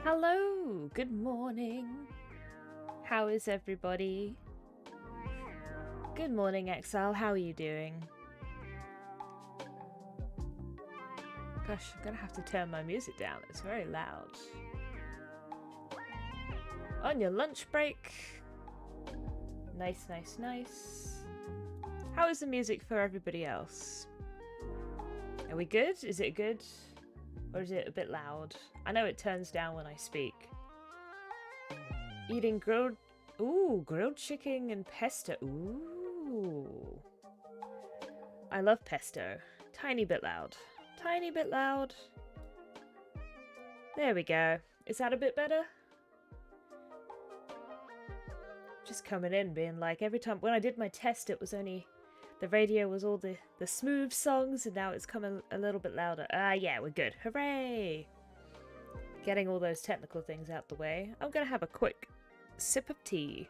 Hello, good morning. How is everybody? Good morning, Exile. How are you doing? Gosh, I'm gonna have to turn my music down. It's very loud. On your lunch break. Nice, nice, nice. How is the music for everybody else? Are we good? Is it good? Or is it a bit loud? I know it turns down when I speak. Eating grilled... Ooh, grilled chicken and pesto. Ooh. I love pesto. Tiny bit loud. Tiny bit loud. There we go. Is that a bit better? Just coming in being like, every time... When I did my test, it was only... The radio was all the smooth songs, and now it's coming a little bit louder. Yeah, we're good. Hooray! Getting all those technical things out the way. I'm gonna have a quick sip of tea.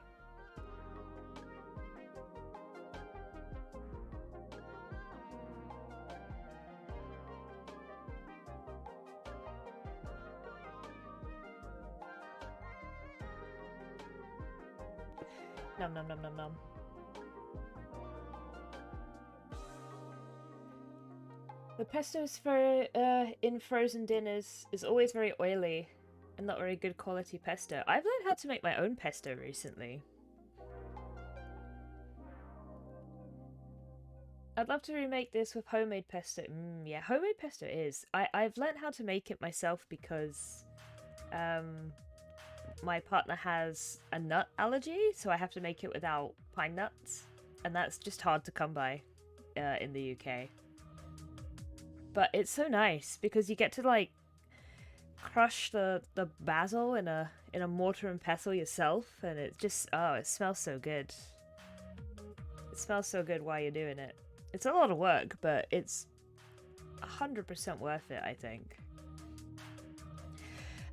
Nom nom nom nom nom. The pestos for in frozen dinners is always very oily and not very good quality pesto. I've learned how to make my own pesto recently. I'd love to remake this with homemade pesto. Yeah, homemade pesto is. I've learned how to make it myself because my partner has a nut allergy, so I have to make it without pine nuts, and that's just hard to come by in the UK. But it's so nice because you get to like crush the basil in a mortar and pestle yourself, and it just it smells so good. It smells so good while you're doing it. It's a lot of work, but it's 100% worth it, I think.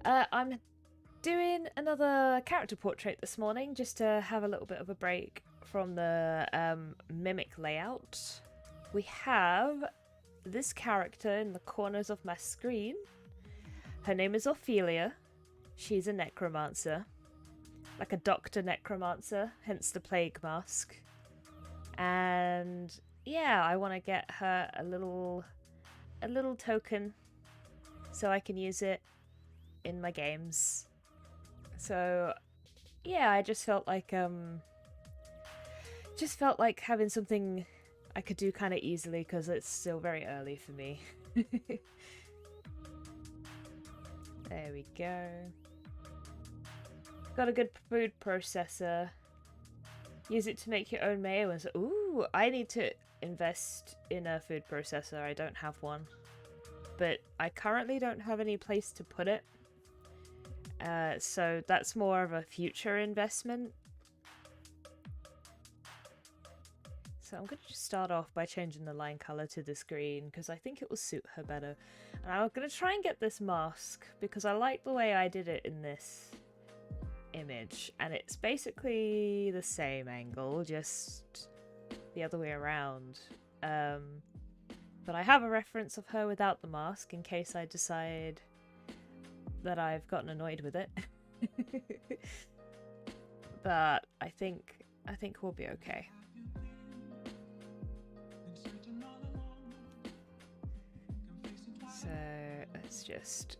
I'm doing another character portrait this morning just to have a little bit of a break from the mimic layout. We have this character in the corners of my screen. Her name is Ophelia. She's a necromancer. Like a doctor necromancer, hence the plague mask. And yeah, I want to get her a little token so I can use it in my games. So yeah, I just felt like having something I could do kind of easily because it's still very early for me. There we go. Got a good food processor. Use it to make your own mayo. And so, ooh, I need to invest in a food processor. I don't have one. But I currently don't have any place to put it. So that's more of a future investment. So I'm going to just start off by changing the line color to this green because I think it will suit her better. And I'm going to try and get this mask because I like the way I did it in this image. And it's basically the same angle, just the other way around. But I have a reference of her without the mask in case I decide that I've gotten annoyed with it. But I think we'll be okay. So let's just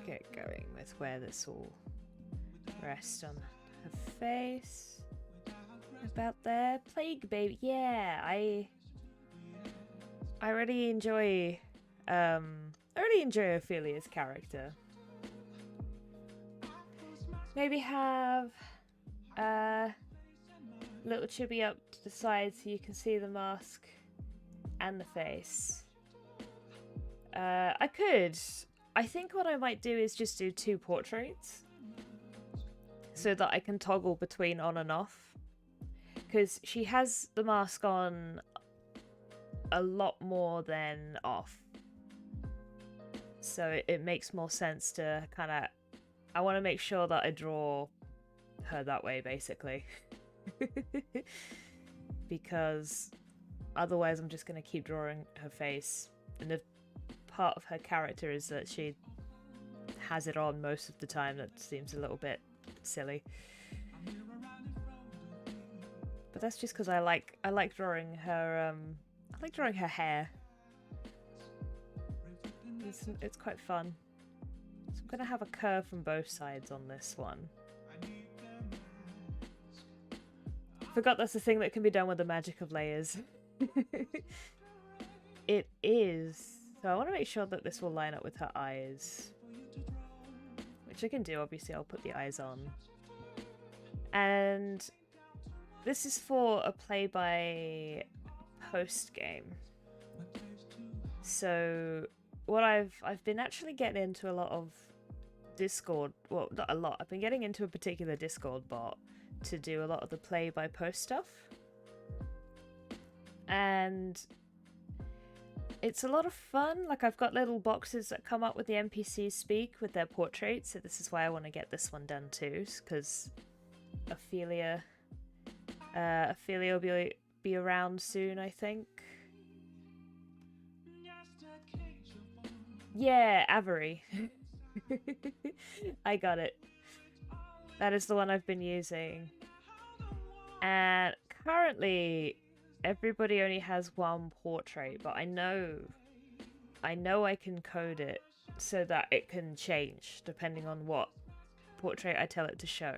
get going with where this will rest on her face. About there. Plague baby. Yeah, I really enjoy Ophelia's character. Maybe have a little chibi up to the side so you can see the mask and the face. I could. I think what I might do is just do two portraits so that I can toggle between on and off. Because she has the mask on a lot more than off. So it makes more sense to kind of... I want to make sure that I draw her that way, basically. Because otherwise I'm just going to keep drawing her face. And the part of her character is that she has it on most of the time. That seems a little bit silly. But that's just because I like drawing her I like drawing her hair. It's quite fun. So I'm gonna have a curve from both sides on this one. Forgot that's the thing that can be done with the magic of layers. It is. So I want to make sure that this will line up with her eyes. Which I can do, obviously I'll put the eyes on. And this is for a play-by-post game. So what I've been actually getting into a lot of Discord, well, not a lot, I've been getting into a particular Discord bot to do a lot of the play-by-post stuff. And it's a lot of fun. Like, I've got little boxes that come up with the NPCs speak with their portraits, so this is why I want to get this one done too, because Ophelia will be around soon, I think. Yeah, Avery. I got it. That is the one I've been using. And currently, everybody only has one portrait, but I know I can code it so that it can change depending on what portrait I tell it to show.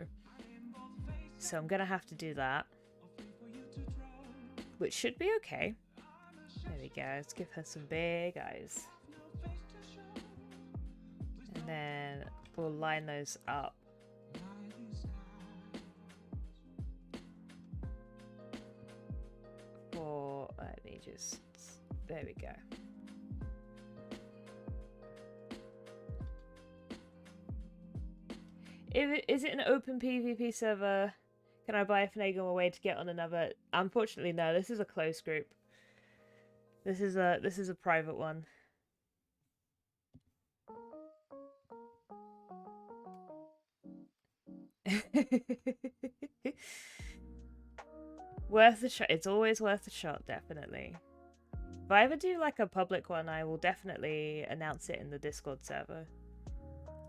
So I'm gonna have to do that, which should be okay. There we go. Let's give her some big eyes. And then we'll line those up. Let me just... There we go. Is it an open PvP server? Can I buy a finagle away to get on another? Unfortunately, no. This is a closed group. This is a private one. Worth a shot. It's always worth a shot, definitely. If I ever do like a public one, I will definitely announce it in the Discord server.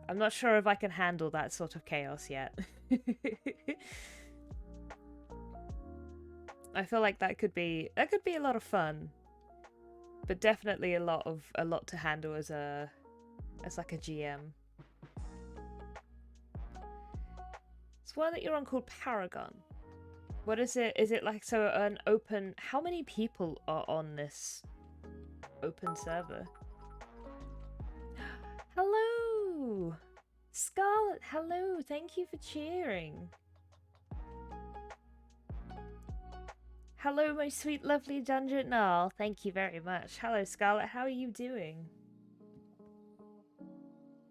I'm not sure if I can handle that sort of chaos yet. I feel like that could be a lot of fun, but definitely a lot to handle as like a GM. It's one that you're on called Paragon. What is it? Is it like so an open? How many people are on this open server? Hello, Scarlet. Hello, thank you for cheering. Hello, my sweet, lovely dungeon. Oh, thank you very much. Hello, Scarlet. How are you doing?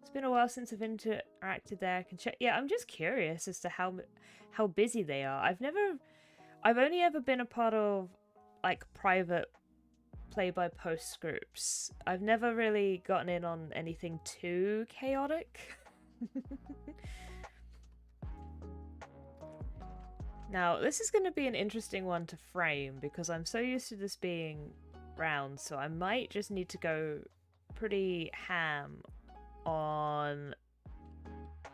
It's been a while since I've interacted there. I can check. Yeah, I'm just curious as to how busy they are. I've only ever been a part of like private play-by-post groups. I've never really gotten in on anything too chaotic. Now, this is going to be an interesting one to frame because I'm so used to this being round, so I might just need to go pretty ham on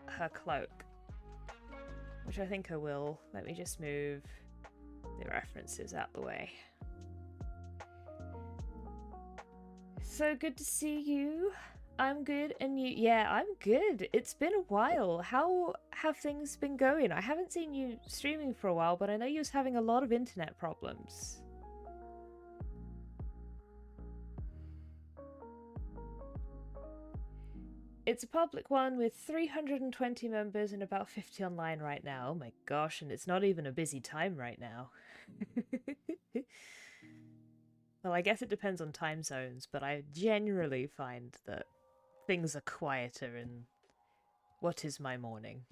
her cloak, which I think I will. Let me just move the references out the way. So good to see you. I'm good, and you? Yeah, I'm good. It's been a while. How have things been going? I haven't seen you streaming for a while, but I know you was having a lot of internet problems. It's a public one with 320 members and about 50 online right now. Oh my gosh, and it's not even a busy time right now. Well, I guess it depends on time zones, but I generally find that things are quieter in what is my morning.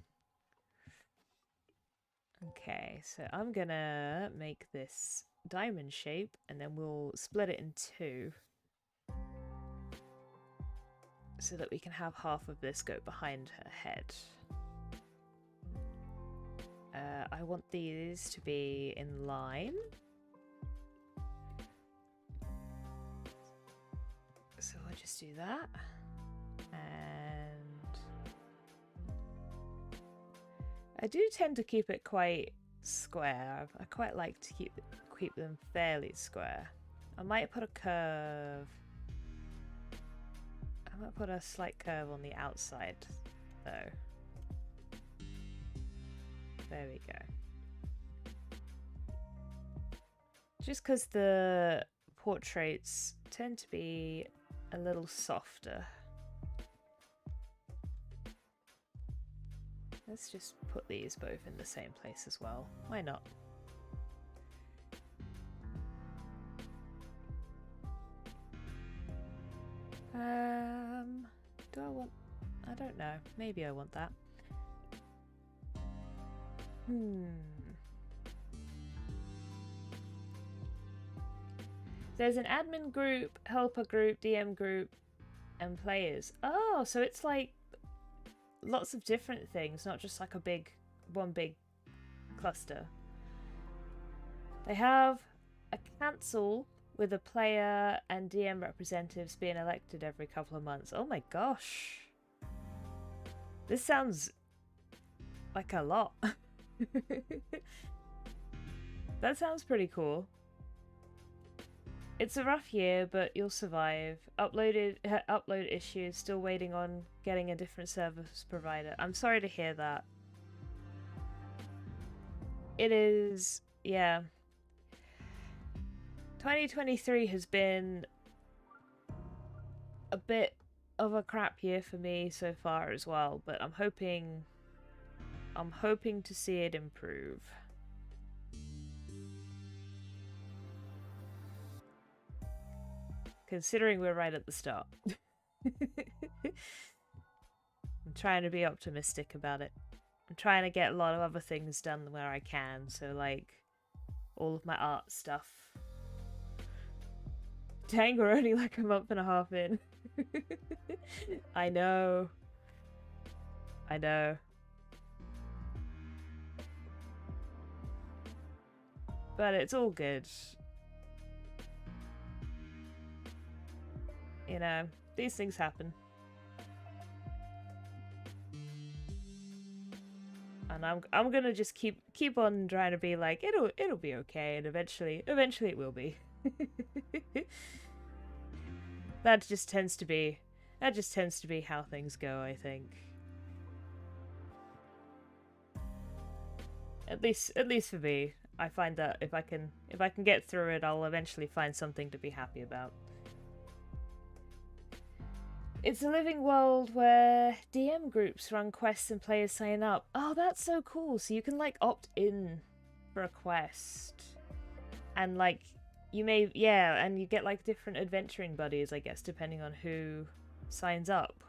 Okay, so I'm gonna make this diamond shape and then we'll split it in two so that we can have half of this go behind her head. I want these to be in line. So I'll just do that. And I do tend to keep it quite square. I quite like to keep them fairly square. I might put a curve. I might put a slight curve on the outside, though. There we go. Just because the portraits tend to be a little softer. Let's just put these both in the same place as well. Why not? Do I want... I don't know. Maybe I want that. There's an admin group, helper group, DM group, and players. Oh, so it's like lots of different things, not just like one big cluster. They have a council with a player and DM representatives being elected every couple of months. Oh my gosh. This sounds like a lot. That sounds pretty cool. It's a rough year, but you'll survive. Upload issues, still waiting on getting a different service provider. I'm sorry to hear that. It is, yeah. 2023 has been a bit of a crap year for me so far as well, but I'm hoping to see it improve. Considering we're right at the start. I'm trying to be optimistic about it. I'm trying to get a lot of other things done where I can, so like all of my art stuff. Dang, we're only like a month and a half in. I know. I know. But it's all good. You know, these things happen. And I'm gonna just keep on trying to be like, it'll be okay, and eventually it will be. That just tends to be how things go, I think. At least for me, I find that if I can get through it, I'll eventually find something to be happy about. It's a living world where DM groups run quests and players sign up. Oh, that's so cool. So you can like opt in for a quest. And like you may, yeah, and you get like different adventuring buddies, I guess, depending on who signs up.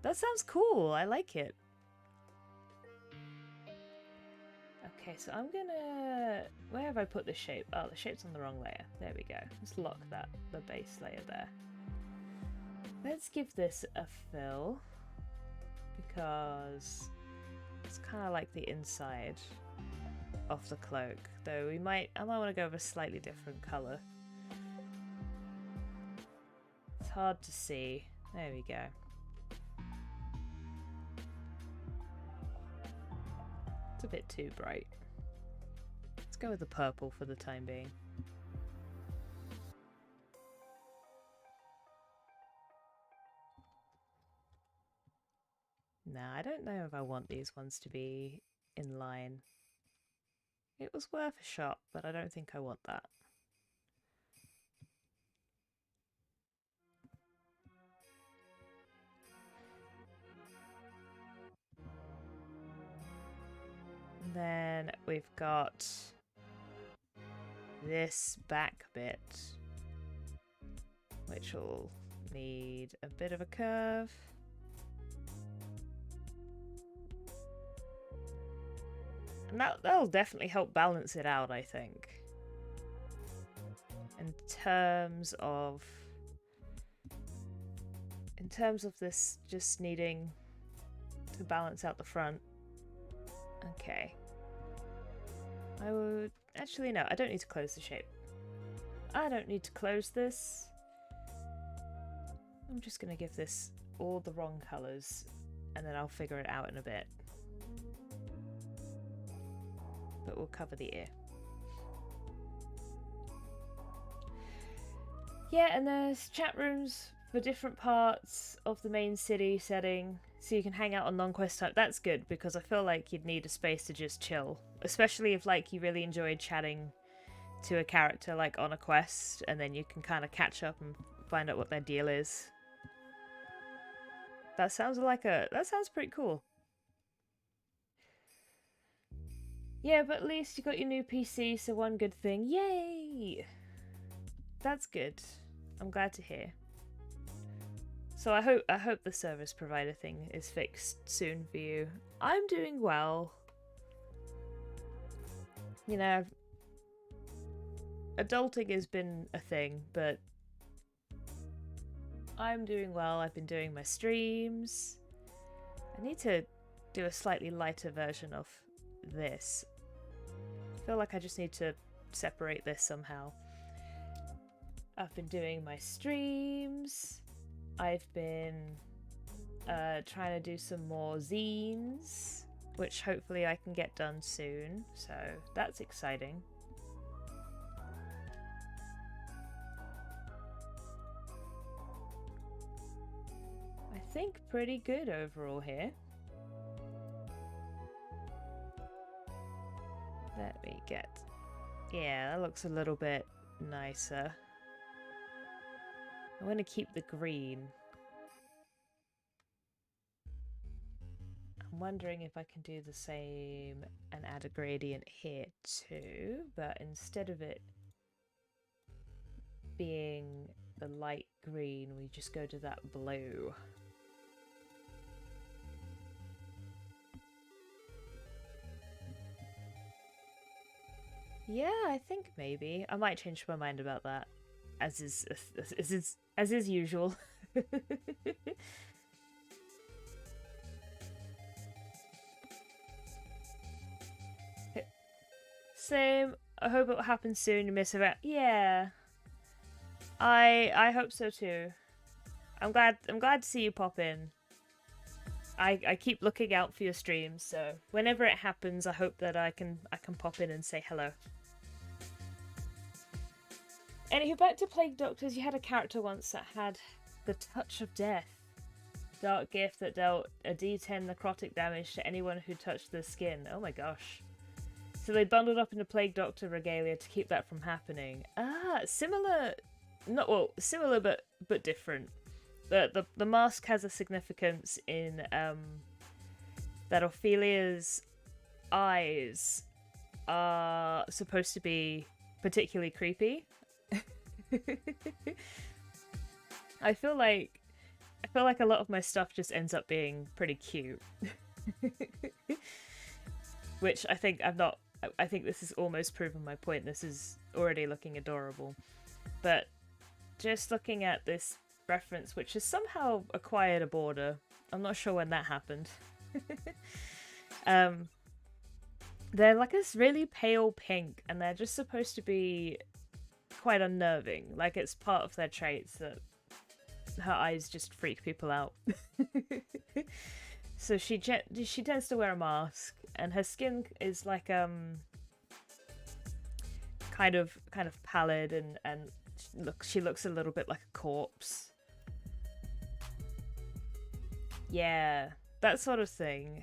That sounds cool. I like it. Okay, so I'm gonna... Where have I put the shape? Oh, the shape's on the wrong layer. There we go. Let's lock the base layer there. Let's give this a fill, because it's kind of like the inside of the cloak, though I might want to go with a slightly different colour. It's hard to see. There we go. It's a bit too bright. Let's go with the purple for the time being. Nah, I don't know if I want these ones to be in line. It was worth a shot, but I don't think I want that. And then we've got this back bit, which will need a bit of a curve. And that'll definitely help balance it out, I think. In terms of this just needing to balance out the front. Okay. I would... Actually, no, I don't need to close the shape. I don't need to close this. I'm just going to give this all the wrong colours, and then I'll figure it out in a bit. but we'll cover the ear. Yeah, and there's chat rooms for different parts of the main city setting, so you can hang out on non-quest time. That's good, because I feel like you'd need a space to just chill, especially if like you really enjoyed chatting to a character like on a quest, and then you can kind of catch up and find out what their deal is. That sounds pretty cool. Yeah, but at least you got your new PC, so one good thing. Yay! That's good. I'm glad to hear. So I hope the service provider thing is fixed soon for you. I'm doing well. You know, adulting has been a thing, but I'm doing well. I've been doing my streams. I need to do a slightly lighter version of this. I feel like I just need to separate this somehow. I've been doing my streams. I've been trying to do some more zines, which hopefully I can get done soon, so that's exciting. I think pretty good overall here. Let me get... Yeah, that looks a little bit nicer. I want to keep the green. I'm wondering if I can do the same and add a gradient here too, but instead of it being the light green, we just go to that blue. Yeah, I think maybe. I might change my mind about that. As is usual. Same. I hope it will happen soon. You miss about. Yeah. I hope so too. I'm glad to see you pop in. I keep looking out for your streams, so whenever it happens, I hope that I can pop in and say hello. Anywho, back to Plague Doctors. You had a character once that had the Touch of Death. Dark gift that dealt a d10 necrotic damage to anyone who touched their skin. Oh my gosh. So they bundled up into Plague Doctor regalia to keep that from happening. Ah, similar... Not, well, similar but different. The mask has a significance in that Ophelia's eyes are supposed to be particularly creepy. I feel like a lot of my stuff just ends up being pretty cute. Which I think I think this has almost proven my point. This is already looking adorable. But just looking at this reference, which has somehow acquired a border. I'm not sure when that happened. They're like this really pale pink, and they're just supposed to be quite unnerving. Like, it's part of their traits that her eyes just freak people out. So she tends to wear a mask, and her skin is like kind of pallid, and she looks a little bit like a corpse. Yeah, that sort of thing.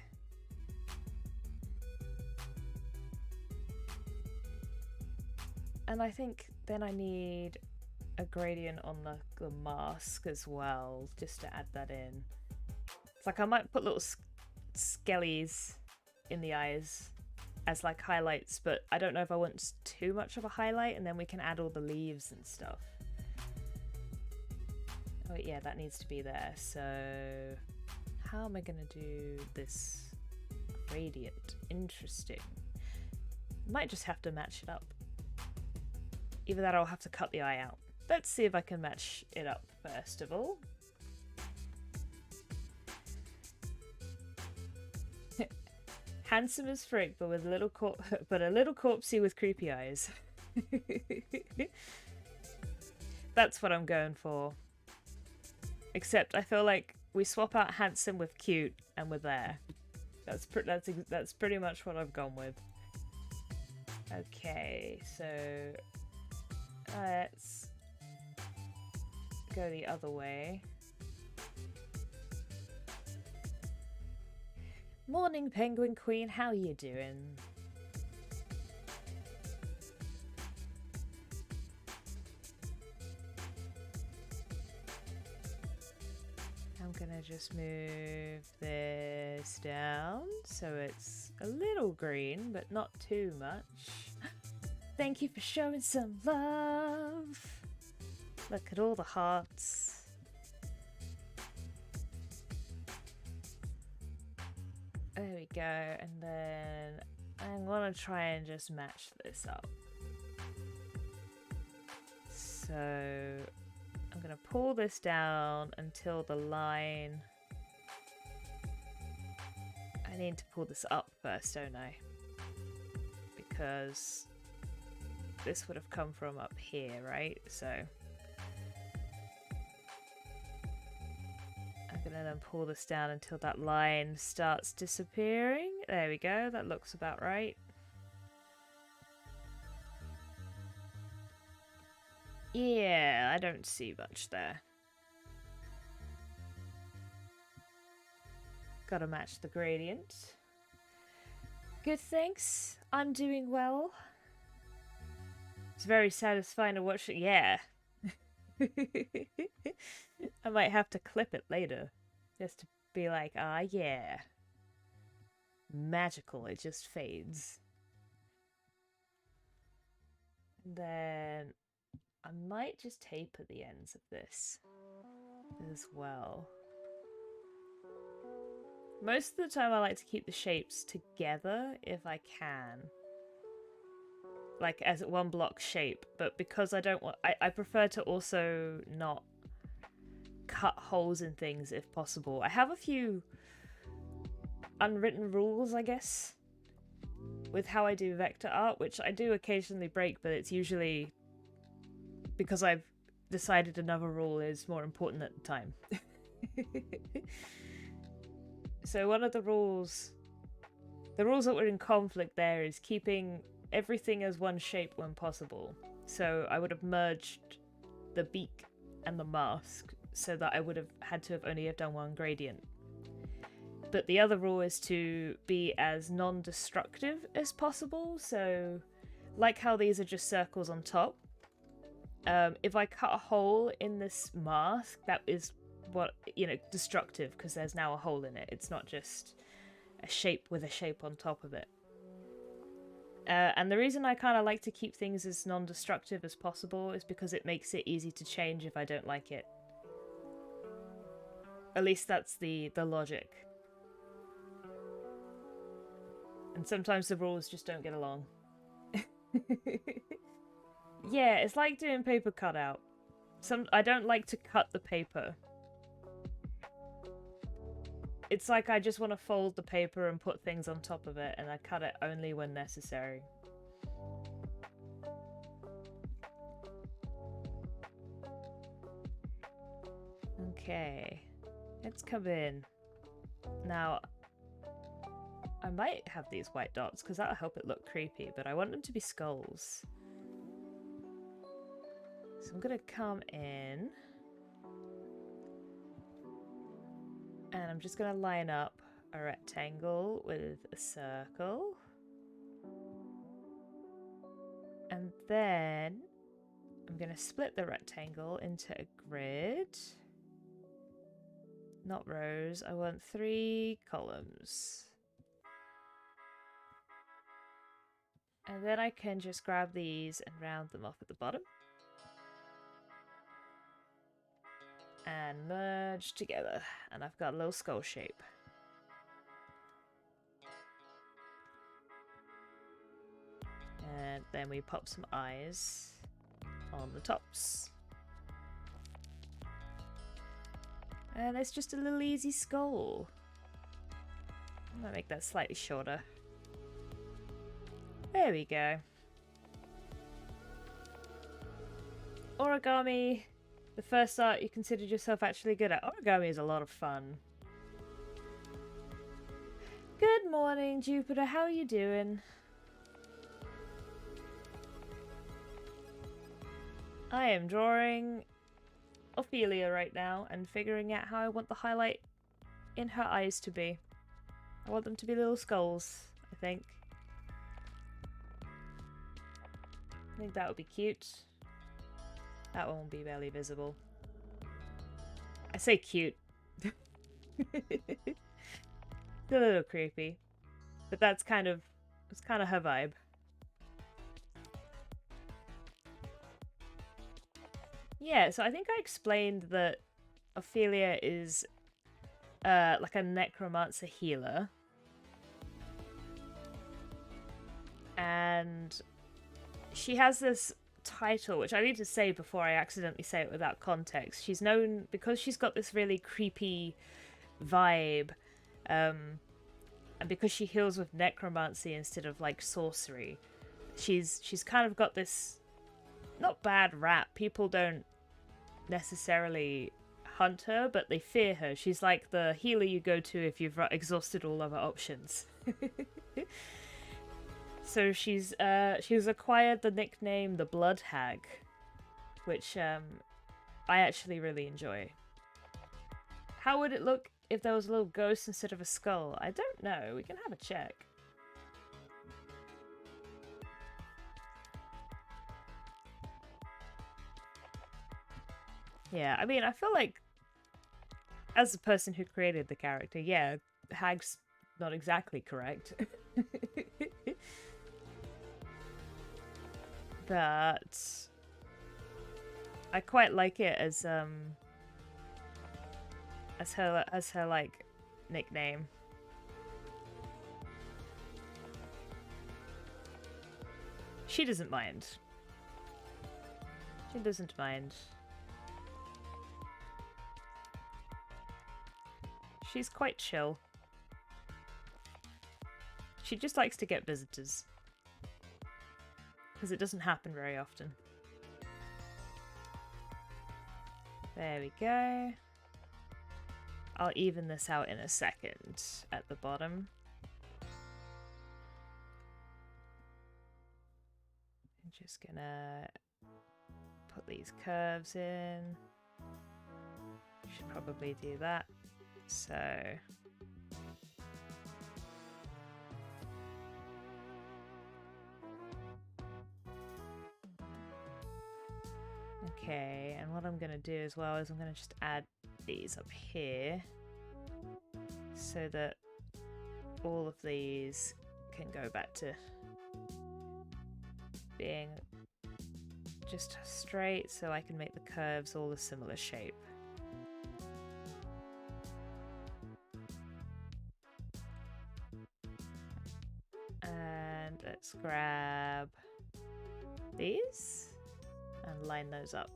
And I think then I need a gradient on the mask as well, just to add that in. It's like I might put little skellies in the eyes as like highlights, but I don't know if I want too much of a highlight, and then we can add all the leaves and stuff. Oh yeah, that needs to be there. So how am I gonna do this gradient? Interesting. Might just have to match it up. Either that or I'll have to cut the eye out. Let's see if I can match it up first of all. Handsome as frick, but with a little corpsey with creepy eyes. That's what I'm going for. Except I feel like we swap out handsome with cute, and we're there. That's pretty much what I've gone with. Okay, so let's go the other way. Morning, Penguin Queen. How you doing? I'm gonna just move this down so it's a little green, but not too much. Thank you for showing some love. Look at all the hearts. There we go, and then I'm gonna try and just match this up. So I'm gonna pull this down until the line... I need to pull this up first, don't I? Because this would have come from up here, right? So I'm gonna then pull this down until that line starts disappearing. There we go, that looks about right. Yeah, I don't see much there. Gotta match the gradient. Good, thanks. I'm doing well. It's very satisfying to watch it. Yeah. I might have to clip it later. Just to be like, ah, yeah. Magical, it just fades. And then I might just taper the ends of this as well. Most of the time I like to keep the shapes together if I can. Like as one block shape, but because I don't want... I prefer to also not cut holes in things if possible. I have a few unwritten rules, I guess, with how I do vector art, which I do occasionally break, but it's usually because I've decided another rule is more important at the time. So one of the rules that were in conflict there is keeping everything as one shape when possible. So I would have merged the beak and the mask so that I would have had to have only have done one gradient. But the other rule is to be as non-destructive as possible. So like how these are just circles on top, if I cut a hole in this mask, that is what, you know, destructive, because there's now a hole in it. It's not just a shape with a shape on top of it. And the reason I kind of like to keep things as non-destructive as possible is because it makes it easy to change if I don't like it. At least that's the logic. And sometimes the rules just don't get along. Yeah, it's like doing paper cutout. I don't like to cut the paper. It's like I just want to fold the paper and put things on top of it, and I cut it only when necessary. Okay, let's come in. Now, I might have these white dots because that'll help it look creepy, but I want them to be skulls. So I'm gonna come in. And I'm just going to line up a rectangle with a circle. And then I'm going to split the rectangle into a grid. Not rows, I want 3 columns. And then I can just grab these and round them off at the bottom. And merge together, and I've got a little skull shape. And then we pop some eyes on the tops. And it's just a little easy skull. I'm gonna make that slightly shorter. There we go. Origami. The first art you considered yourself actually good at. Origami is a lot of fun. Good morning, Jupiter. How are you doing? I am drawing Ophelia right now and figuring out how I want the highlight in her eyes to be. I want them to be little skulls, I think. I think that would be cute. That one will be barely visible. I say cute. It's a little creepy. But that's kind of her vibe. Yeah, so I think I explained that Ophelia is like a necromancer healer. And she has this title, which I need to say before I accidentally say it without context. She's known because she's got this really creepy vibe, and because she heals with necromancy instead of like sorcery, she's kind of got this not bad rap. People don't necessarily hunt her, but they fear her. She's like the healer you go to if you've exhausted all other options. So she's acquired the nickname The Blood Hag, which I actually really enjoy. How would it look if there was a little ghost instead of a skull? I don't know. We can have a check. Yeah, I mean, I feel like as the person who created the character, yeah, Hag's not exactly correct. But I quite like it as her like nickname. She doesn't mind. She doesn't mind. She's quite chill. She just likes to get visitors. Because it doesn't happen very often. There we go. I'll even this out in a second at the bottom. I'm just gonna put these curves in. Should probably do that. So okay, and what I'm gonna do as well is I'm gonna just add these up here so that all of these can go back to being just straight, so I can make the curves all a similar shape. And let's grab these and line those up.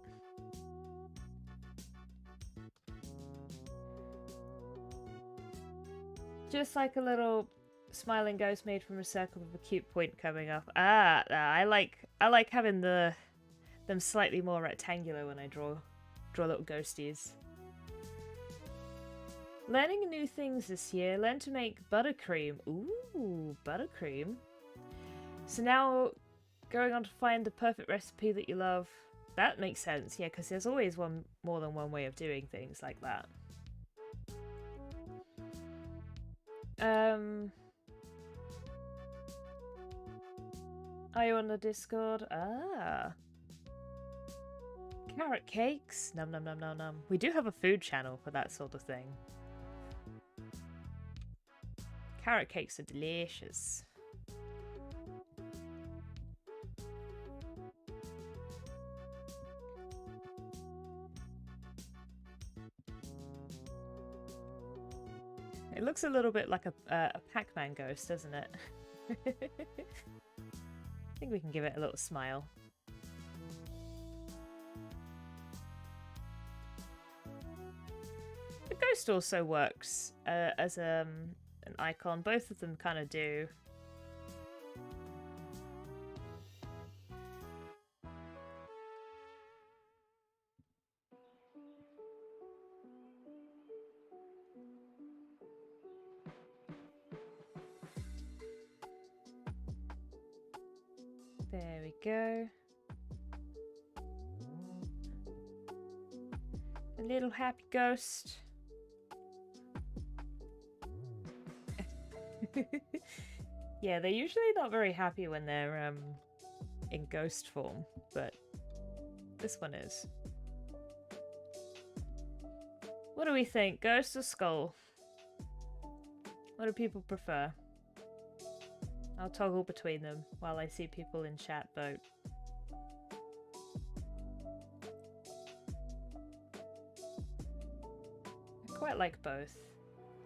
Just like a little smiling ghost made from a circle with a cute point coming up. I like having them slightly more rectangular when I draw little ghosties. Learning new things this year. Learn to make buttercream. Ooh, buttercream. So now going on to find the perfect recipe that you love. That makes sense, yeah, because there's always more than one way of doing things like that. Are you on the Discord? Ah. Carrot cakes. Num num num num num. We do have a food channel for that sort of thing. Carrot cakes are delicious. It looks a little bit like a Pac-Man ghost, doesn't it? I think we can give it a little smile. The ghost also works as an icon. Both of them kind of do. There we go. Little happy ghost. Yeah, they're usually not very happy when they're in ghost form, but this one is. What do we think? Ghost or skull? What do people prefer? I'll toggle between them while I see people in chat vote. I quite like both.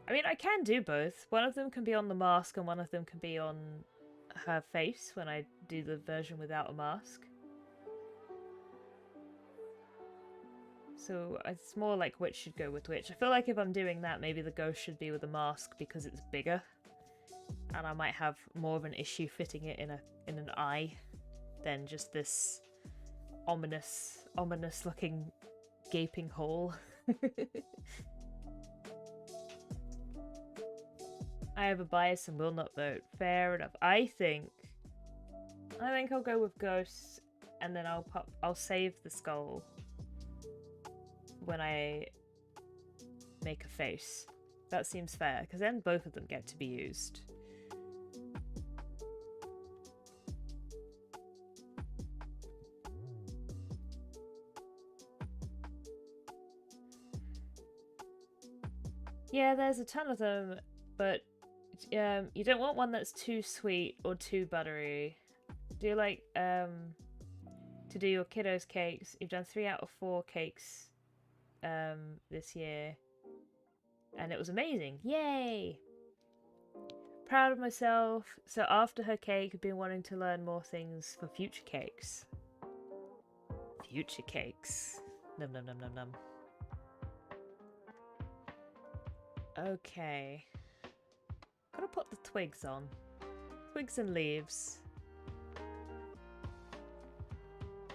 I mean, I can do both. One of them can be on the mask and one of them can be on her face when I do the version without a mask. So it's more like which should go with which. I feel like if I'm doing that, maybe the ghost should be with a mask because it's bigger. And I might have more of an issue fitting it in an eye than just this ominous looking gaping hole. I have a bias and will not vote. Fair enough. I think I'll go with ghosts, and then I'll save the skull when I make a face. That seems fair, because then both of them get to be used. Yeah, there's a ton of them, but you don't want one that's too sweet or too buttery. Do you like to do your kiddos' cakes? You've done 3 out of 4 cakes this year, and it was amazing. Yay! Proud of myself. So after her cake, I've been wanting to learn more things for future cakes. Future cakes. Num num num num num. Okay. Gotta put the twigs on. Twigs and leaves.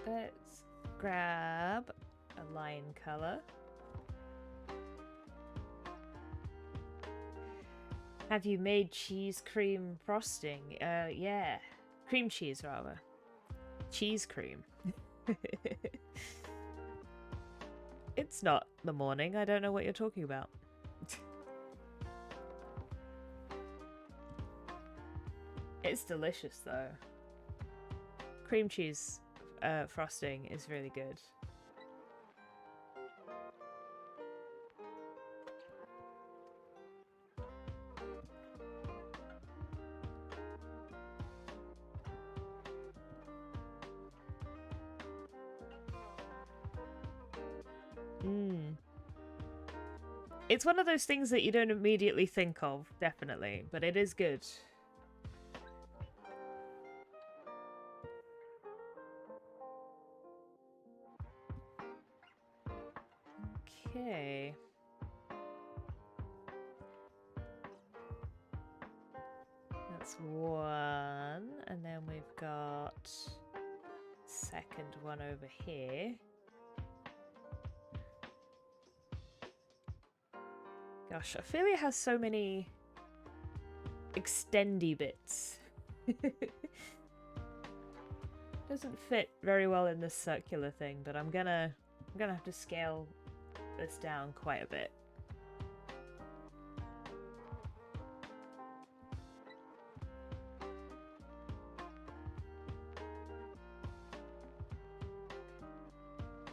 Let's grab a line colour. Have you made cheese cream frosting? Yeah. Cream cheese, rather. Cheese cream. It's not the morning. I don't know what you're talking about. It's delicious, though. Cream cheese frosting is really good. It's one of those things that you don't immediately think of, definitely, but it is good. Okay. That's one, and then we've got second one over here. Gosh, Ophelia has so many extendy bits. Doesn't fit very well in this circular thing, but I'm gonna have to scale this down quite a bit.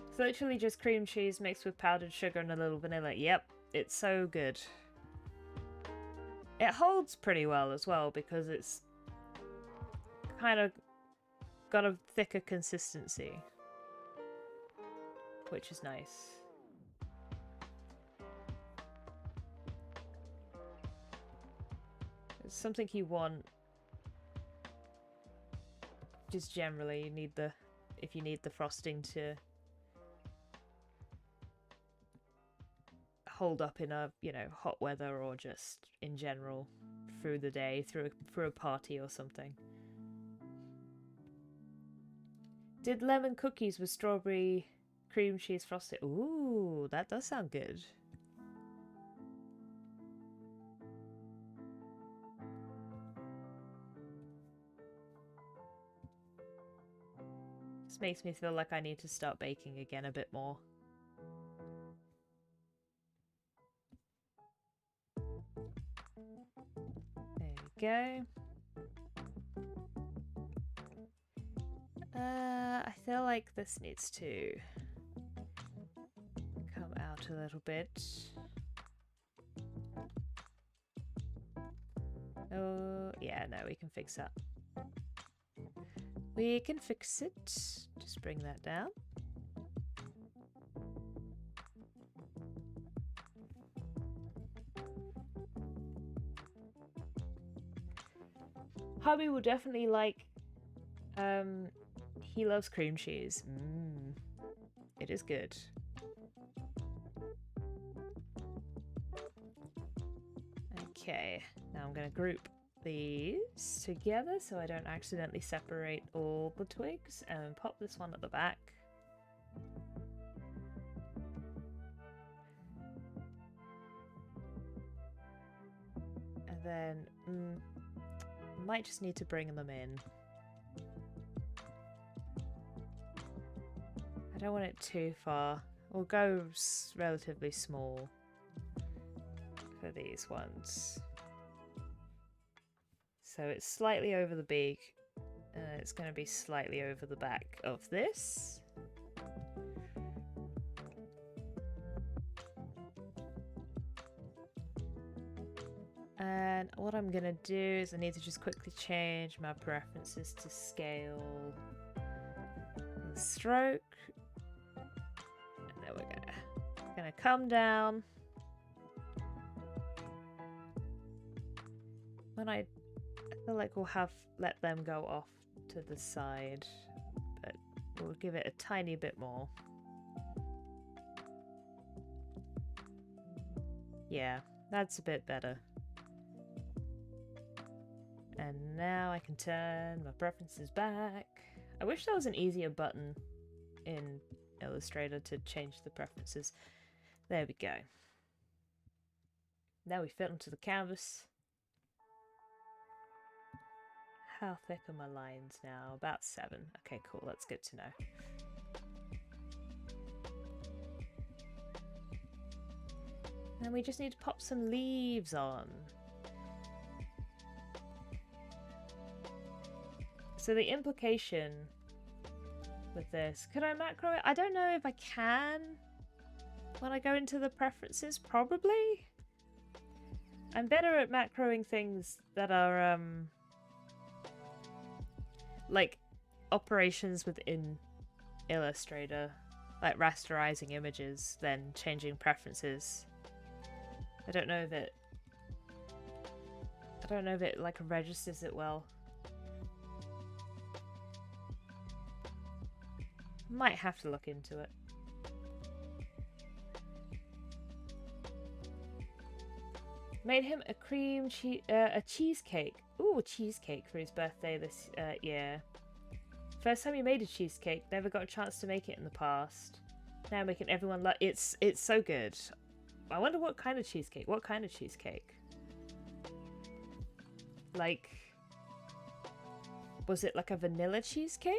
It's literally just cream cheese mixed with powdered sugar and a little vanilla. Yep, it's so good. It holds pretty well as well because it's kind of got a thicker consistency, which is nice. It's something you want. Just generally, you need if you need the frosting to hold up in a, hot weather or just in general through the day, through a party or something. Did lemon cookies with strawberry cream cheese frosting. Ooh, that does sound good. This makes me feel like I need to start baking again a bit more. There we go. I feel like this needs to come out a little bit. Oh, yeah, no, we can fix that. We can fix it. Just bring that down. Hubby will definitely like, he loves cream cheese. It is good. Okay, now I'm going to group these together so I don't accidentally separate all the twigs, and pop this one at the back. And then might just need to bring them in. I don't want it too far. We'll go relatively small for these ones. So it's slightly over the beak, and it's going to be slightly over the back of this. And what I'm going to do is I need to just quickly change my preferences to scale and stroke. And there we go. I'm going to come down. When I feel like we'll have let them go off to the side, but we'll give it a tiny bit more. Yeah, that's a bit better. And now I can turn my preferences back. I wish there was an easier button in Illustrator to change the preferences. There we go. Now we fit onto the canvas. How thick are my lines now? About 7. Okay, cool. That's good to know. And we just need to pop some leaves on. So the implication with this, could I macro it? I don't know if I can when I go into the preferences, probably. I'm better at macroing things that are like operations within Illustrator, like rasterizing images, than changing preferences. I don't know if it like registers it well. Might have to look into it. Made him a a cheesecake. Ooh, a cheesecake for his birthday this year. First time he made a cheesecake. Never got a chance to make it in the past. Now making everyone like it's so good. I wonder what kind of cheesecake. What kind of cheesecake? Like, was it like a vanilla cheesecake?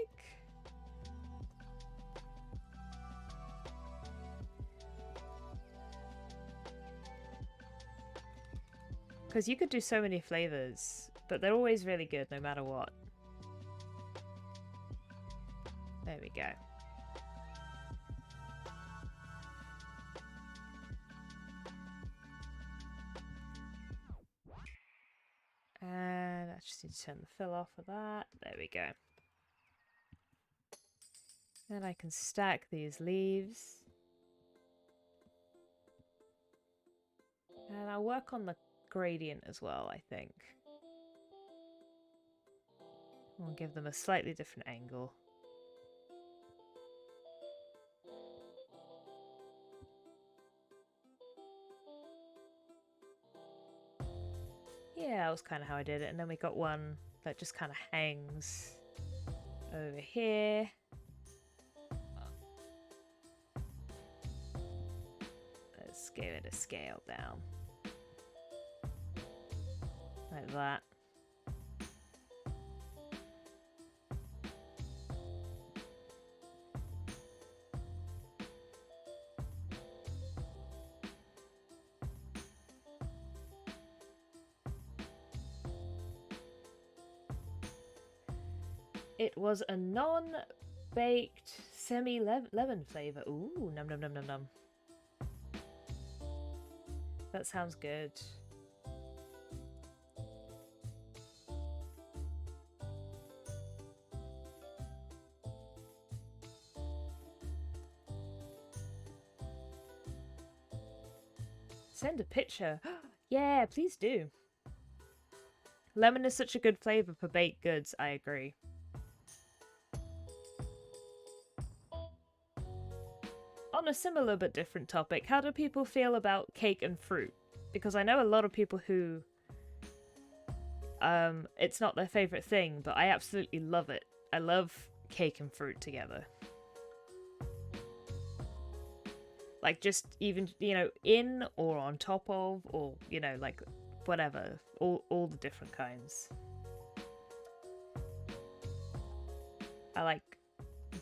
Because you could do so many flavors, but they're always really good no matter what. There we go. And I just need to turn the fill off of that. There we go. Then I can stack these leaves. And I'll work on the gradient as well, I think. We'll give them a slightly different angle. Yeah, that was kind of how I did it. And then we got one that just kind of hangs over here. Let's give it a scale down. Like that. It was a non-baked semi-lemon flavor. Ooh, num num num num num. That sounds good. Send a picture. Yeah, please do. Lemon is such a good flavor for baked goods, I agree. On a similar but different topic, how do people feel about cake and fruit? Because I know a lot of people who it's not their favorite thing, but I absolutely love it. I love cake and fruit together. Like, just even, you know, in or on top of, or, you know, like, whatever. All the different kinds. I like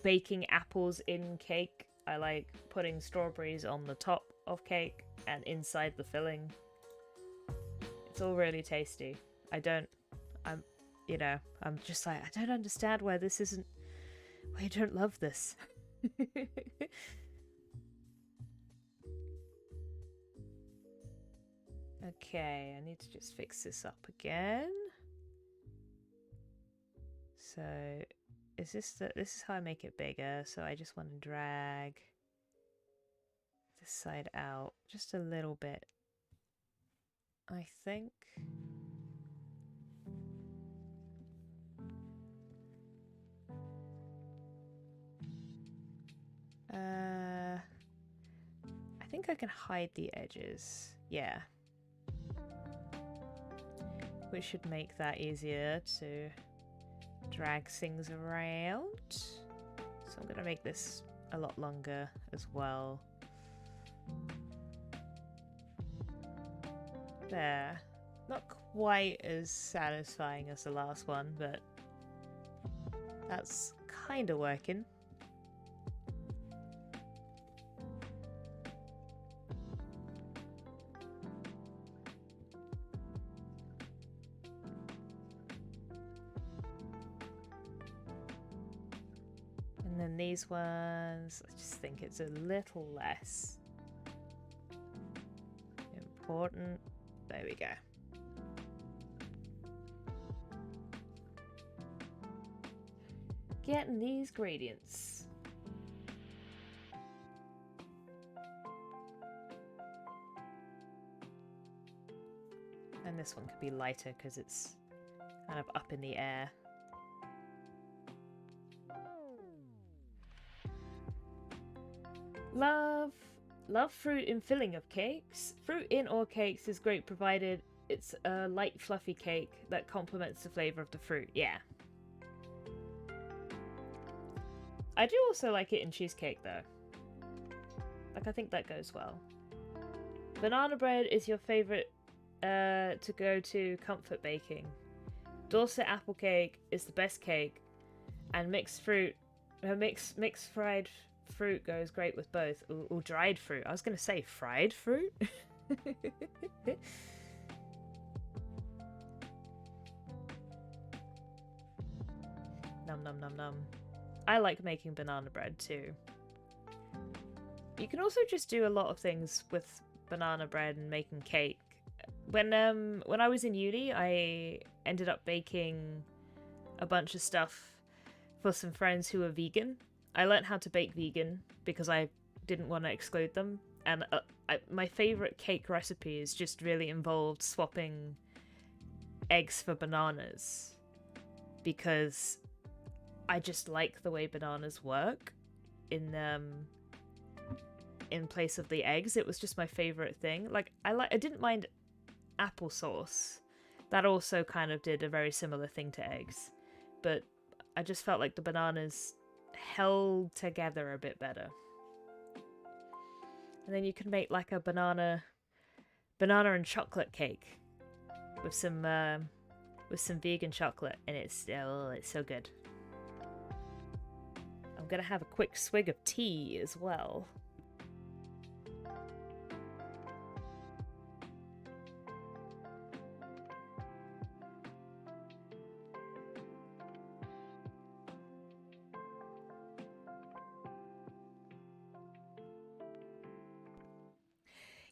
baking apples in cake. I like putting strawberries on the top of cake and inside the filling. It's all really tasty. I'm just like, I don't understand why you don't love this. Okay, I need to just fix this up again. So, this is how I make it bigger. So I just want to drag this side out just a little bit, I think. I think I can hide the edges. Yeah. Which should make that easier to drag things around. So I'm going to make this a lot longer as well. There. Not quite as satisfying as the last one, but that's kind of working. And then these ones, I just think it's a little less important. There we go. Getting these gradients. And this one could be lighter because it's kind of up in the air. Love fruit in filling of cakes. Fruit in all cakes is great provided it's a light fluffy cake that complements the flavour of the fruit. Yeah. I do also like it in cheesecake though. Like, I think that goes well. Banana bread is your favourite to go to comfort baking. Dorset apple cake is the best cake, and mixed fried fruit goes great with both. Or dried fruit. I was going to say fried fruit. Num num num num. I like making banana bread too. You can also just do a lot of things with banana bread and making cake. When I was in uni, I ended up baking a bunch of stuff for some friends who were vegan. I learned how to bake vegan because I didn't want to exclude them. And my favourite cake recipes just really involved swapping eggs for bananas. Because I just like the way bananas work in place of the eggs. It was just my favourite thing. Like, I didn't mind applesauce. That also kind of did a very similar thing to eggs. But I just felt like the bananas held together a bit better. And then you can make like a banana and chocolate cake with some vegan chocolate, and it's so good. I'm gonna have a quick swig of tea as well.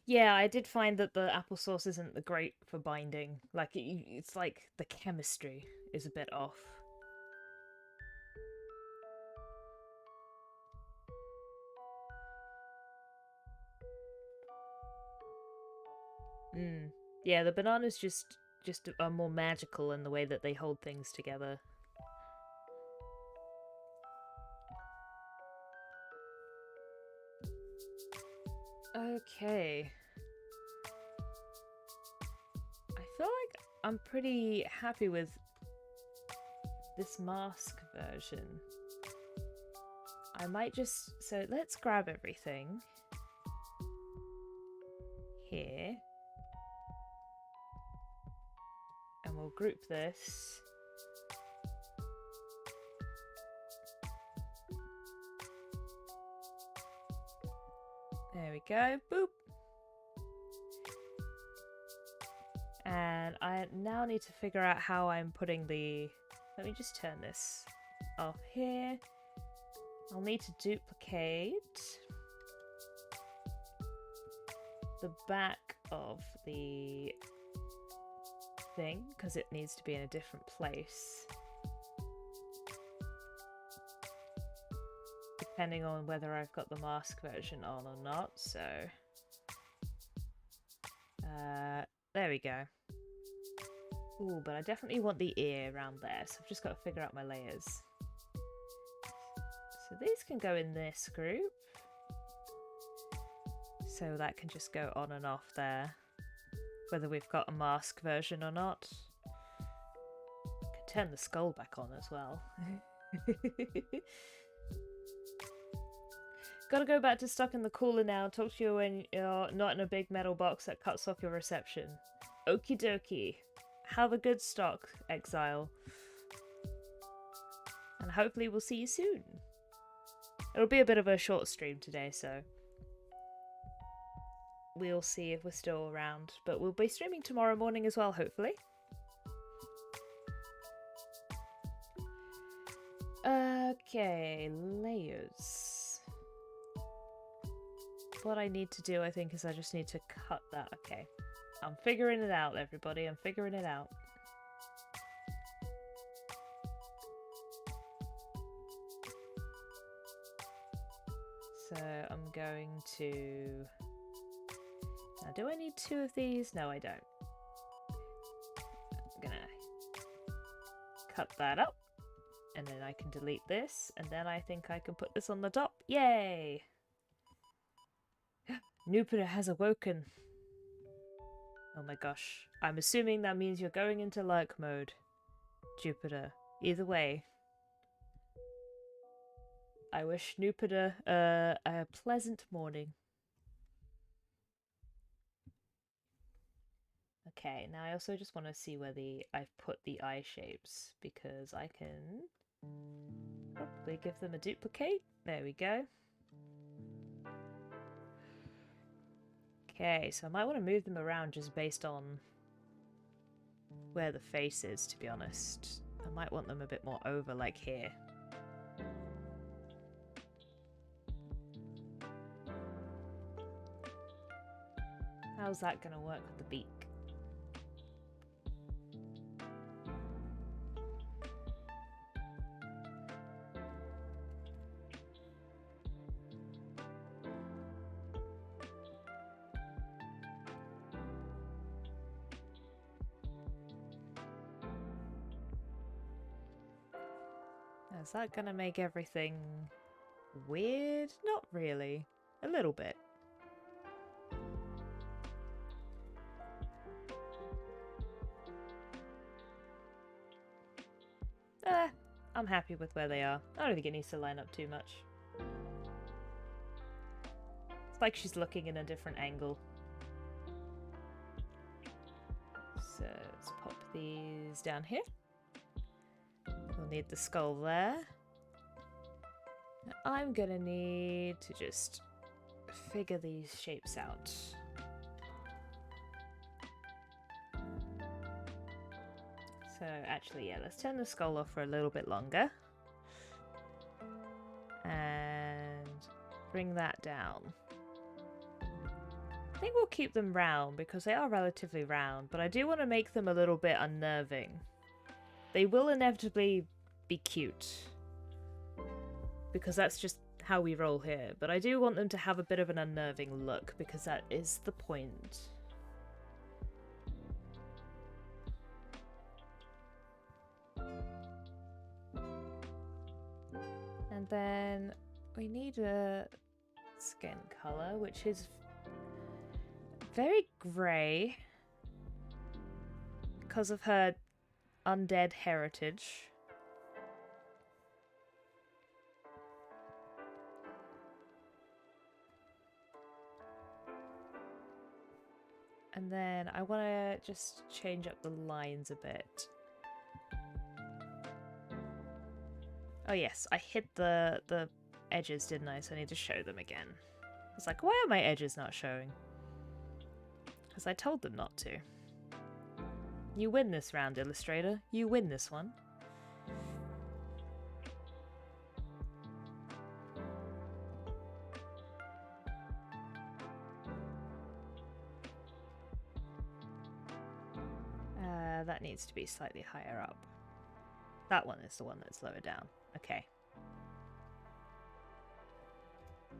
Yeah, I did find that the applesauce isn't the great for binding. Like, it's like the chemistry is a bit off. Mm. Yeah, the bananas just are more magical in the way that they hold things together. Okay. I feel like I'm pretty happy with this mask version. I might just... So let's grab everything. Here. And we'll group this. There we go. Boop. And I now need to figure out how I'm putting the... Let me just turn this off here. I'll need to duplicate the back of the thing because it needs to be in a different place. Depending on whether I've got the mask version on or not, so... there we go. Ooh, but I definitely want the ear around there, so I've just got to figure out my layers. So these can go in this group. So that can just go on and off there, whether we've got a mask version or not. I can turn the skull back on as well. Gotta go back to stuck in the cooler now. Talk to you when you're not in a big metal box that cuts off your reception. Okie dokie. Have a good stock, Exile. And hopefully we'll see you soon. It'll be a bit of a short stream today, so we'll see if we're still around. But we'll be streaming tomorrow morning as well, hopefully. Okay, layers. What I need to do, I think, is I just need to cut that. Okay. I'm figuring it out, everybody. I'm figuring it out. So I'm going to... Now, do I need 2 of these? No, I don't. I'm gonna cut that up. And then I can delete this. And then I think I can put this on the top. Yay! Nupiter has awoken. Oh my gosh. I'm assuming that means you're going into lurk mode, Jupiter. Either way. I wish Nupiter a pleasant morning. Okay, now I also just want to see where I've put the eye shapes, because I can probably give them a duplicate. There we go. Okay, so I might want to move them around just based on where the face is, to be honest. I might want them a bit more over, like here. How's that going to work with the beak? Is that gonna make everything weird? Not really. A little bit. I'm happy with where they are. I don't think it needs to line up too much. It's like she's looking in a different angle. So let's pop these down here. We'll need the skull there. Now I'm gonna need to just figure these shapes out. So actually, yeah, let's turn the skull off for a little bit longer. And bring that down. I think we'll keep them round because they are relatively round, but I do want to make them a little bit unnerving. They will inevitably be cute because that's just how we roll here, but I do want them to have a bit of an unnerving look because that is the point. And then we need a skin color, which is very grey because of her undead heritage. And then I want to just change up the lines a bit. Oh yes, I hid the edges, didn't I? So I need to show them again. It's like, why are my edges not showing? Because I told them not to. You win this round, Illustrator. You win this one. That needs to be slightly higher up. That one is the one that's lower down. Okay.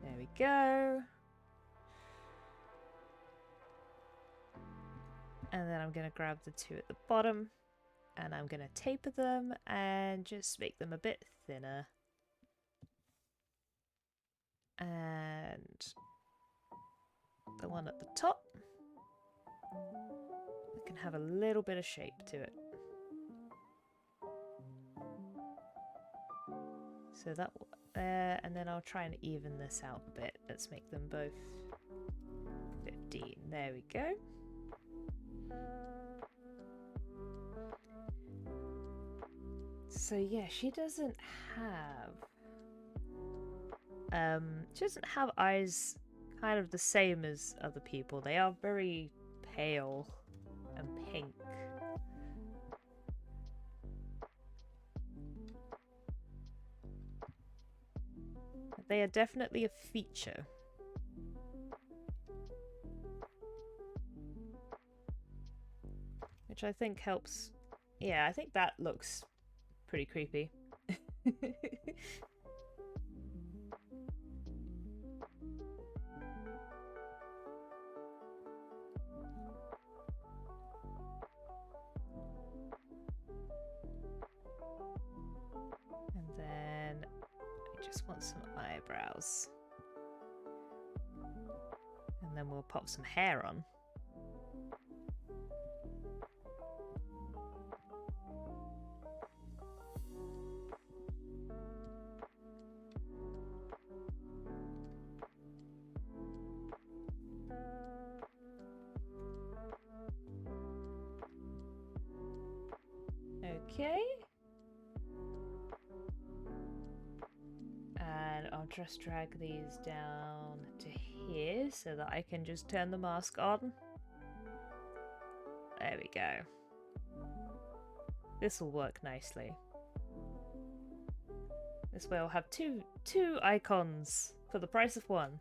There we go. And then I'm going to grab the two at the bottom and I'm going to taper them and just make them a bit thinner. And the one at the top can have a little bit of shape to it. So that there, and then I'll try and even this out a bit. Let's make them both 15. There we go. So yeah, she doesn't have eyes kind of the same as other people. They are very pale and pink. They are definitely a feature. Which I think helps. Yeah, I think that looks pretty creepy. And then I just want some eyebrows. And then we'll pop some hair on. Okay. And I'll just drag these down to here so that I can just turn the mask on. There we go. This will work nicely. This way I'll have two icons for the price of one.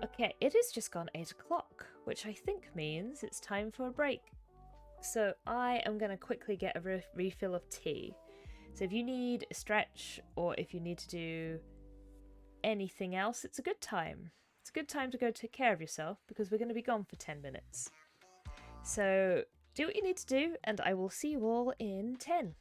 Okay, it has just gone 8 o'clock, which I think means it's time for a break. So I am going to quickly get a refill of tea. So if you need a stretch or if you need to do anything else, it's a good time. It's a good time to go take care of yourself because we're going to be gone for 10 minutes. So do what you need to do and I will see you all in 10.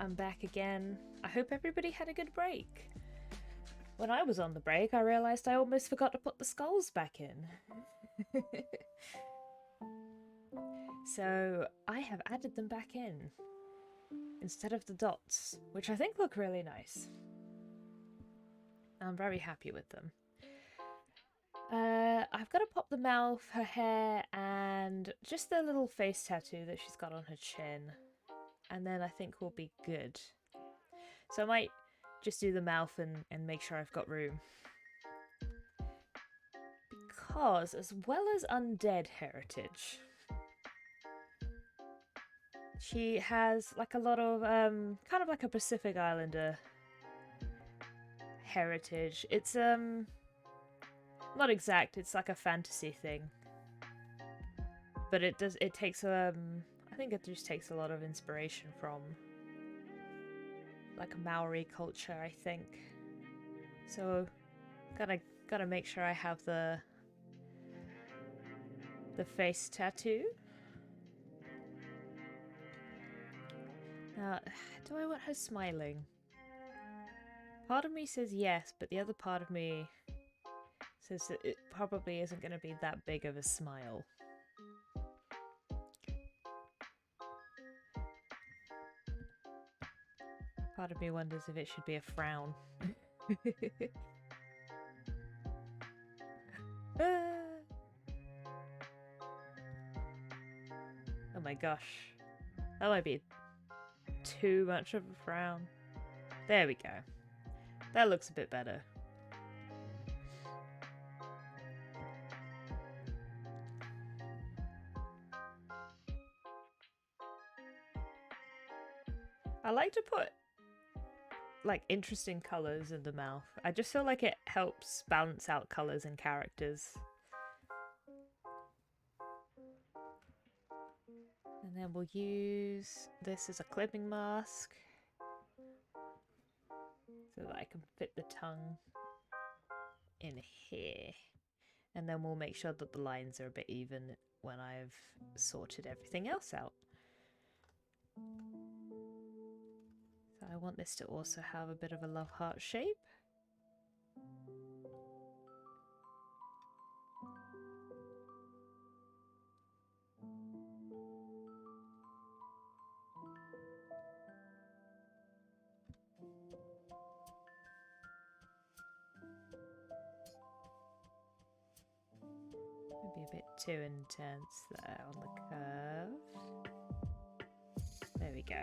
I'm back again. I hope everybody had a good break. When I was on the break, I realised I almost forgot to put the skulls back in. So I have added them back in instead of the dots, which I think look really nice. I'm very happy with them. I've got to pop the mouth, her hair, and just the little face tattoo that she's got on her chin. And then I think we'll be good. So I might just do the mouth and make sure I've got room. Because as well as undead heritage, she has like a lot of kind of like a Pacific Islander heritage. It's not exact, it's like a fantasy thing. But it takes I think it just takes a lot of inspiration from like Maori culture, I think. So gotta make sure I have the face tattoo. Now, do I want her smiling? Part of me says yes, but the other part of me says that it probably isn't going to be that big of a smile. Part of me wonders if it should be a frown. Oh my gosh. That might be too much of a frown. There we go. That looks a bit better. I like to put like interesting colours in the mouth. I just feel like it helps balance out colours and characters. And then we'll use this as a clipping mask so that I can fit the tongue in here. And then we'll make sure that the lines are a bit even when I've sorted everything else out. So I want this to also have a bit of a love heart shape. Maybe a bit too intense there on the curve. There we go.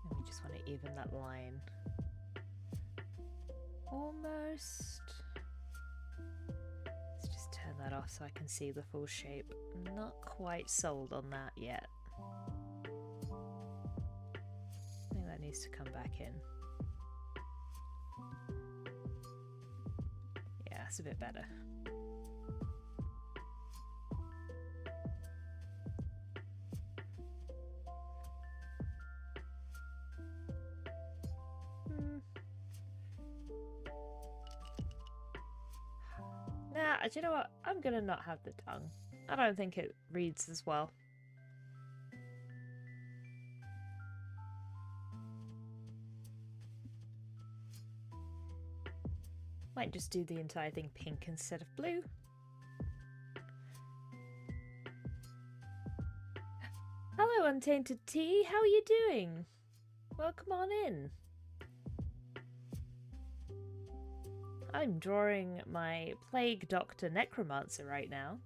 And we just want to even that line. Almost. Let's just turn that off so I can see the full shape. Not quite sold on that yet. I think that needs to come back in. Yeah, that's a bit better. Nah, do you know what? I'm gonna not have the tongue. I don't think it reads as well. Might just do the entire thing pink instead of blue. Hello, Untainted Tea. How are you doing? Welcome on in. I'm drawing my Plague Doctor Necromancer right now.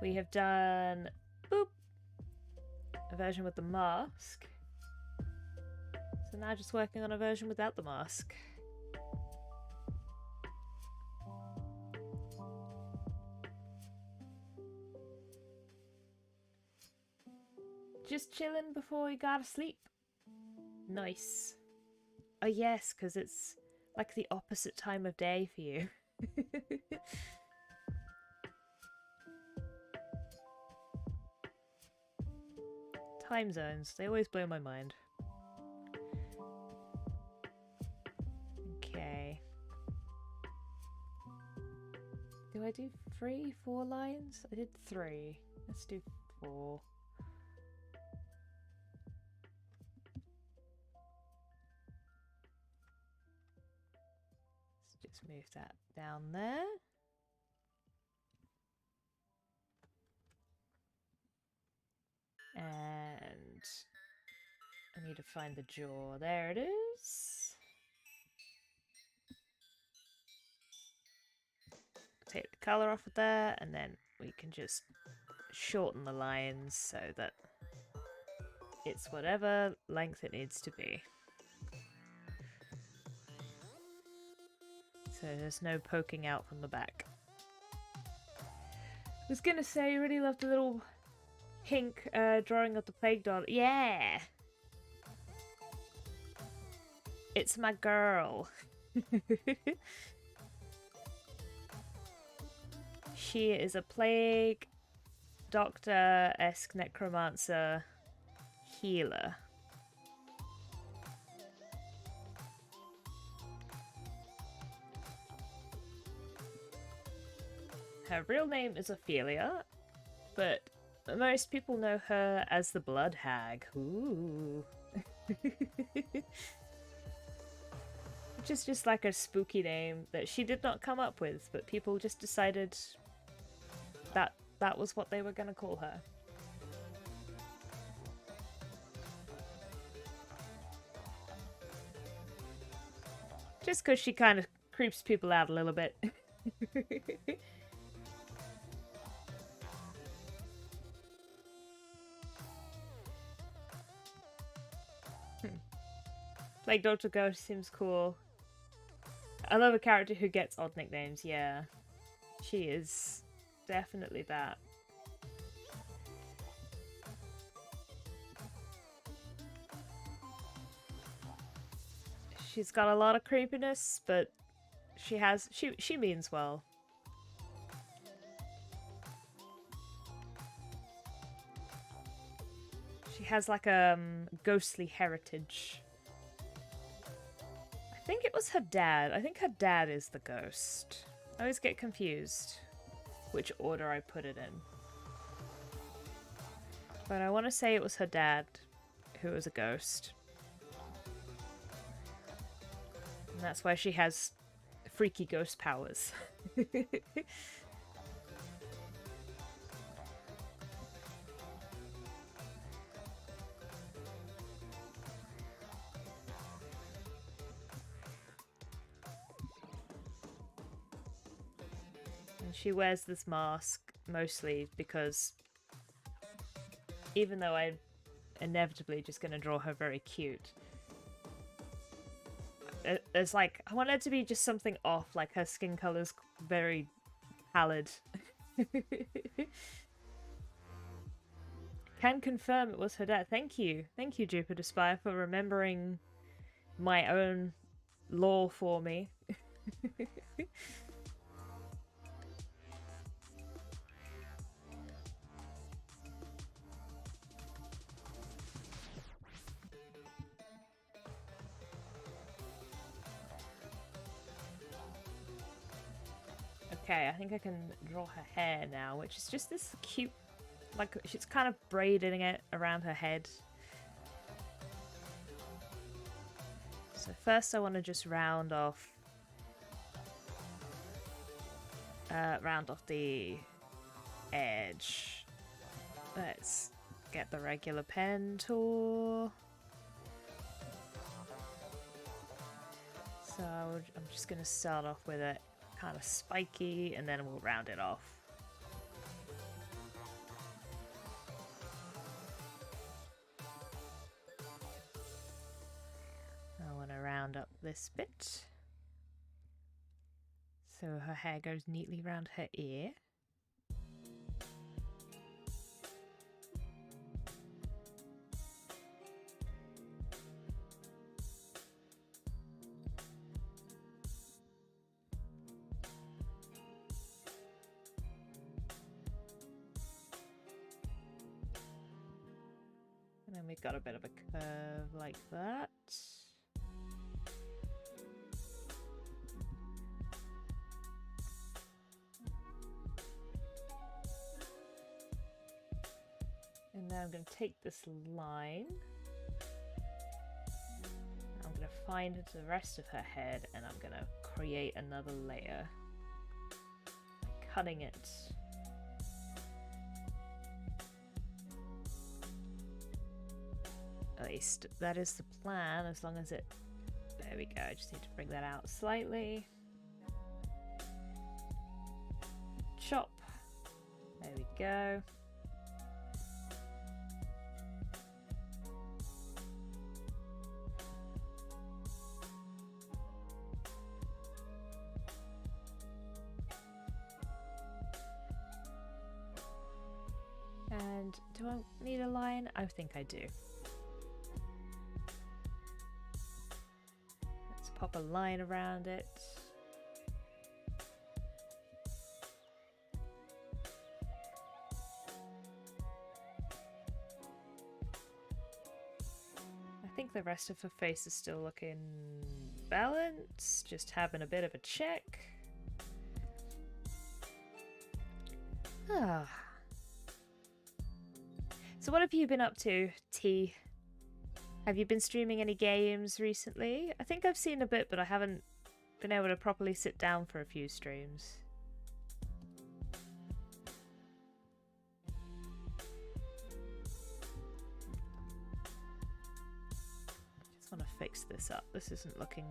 We have done boop, a version with the mask. So now just working on a version without the mask. Just chilling before we go to sleep. Nice. Oh yes, because it's like the opposite time of day for you. Time zones, they always blow my mind. Okay. Do I do 3, 4 lines? I did 3. Let's do 4. Let's just move that down there. And I need to find the jaw. There it is. Take the colour off of there, and then we can just shorten the lines so that it's whatever length it needs to be. So there's no poking out from the back. I was gonna say, I really love the little pink drawing of the plague doll. Yeah! It's my girl. She is a plague doctor-esque necromancer healer. Her real name is Ophelia, but most people know her as the Blood Hag. Ooh. Which is just like a spooky name that she did not come up with, but people just decided that that was what they were going to call her. Just because she kind of creeps people out a little bit. Like Dr. Ghost seems cool. I love a character who gets odd nicknames, yeah. She is definitely that. She's got a lot of creepiness, but she means well. She has like a ghostly heritage. I think it was her dad. I think her dad is the ghost. I always get confused which order I put it in. But I want to say it was her dad who was a ghost. And that's why she has freaky ghost powers. And she wears this mask mostly because even though I'm inevitably just going to draw her very cute, it's like, I want her to be just something off, like her skin color's very pallid. Can confirm it was her dad. Thank you. Thank you, Jupiter Spire, for remembering my own lore for me. Okay, I think I can draw her hair now, which is just this cute, like, she's kind of braiding it around her head. So first I want to just round off the edge. Let's get the regular pen tool. So I'm just going to start off with it kind of spiky, and then we'll round it off. I want to round up this bit so her hair goes neatly around her ear. And then we've got a bit of a curve like that. then I'm going to take this line. I'm going to find the rest of her head and I'm going to create another layer. Cutting it. At least that is the plan, as long as it... There we go, I just need to bring that out slightly. Chop. There we go. And do I need a line? I think I do. Let's pop a line around it. I think the rest of her face is still looking balanced, just having a bit of a check. Ah. So what have you been up to, T? Have you been streaming any games recently? I think I've seen a bit, but I haven't been able to properly sit down for a few streams. Just want to fix this up. This isn't looking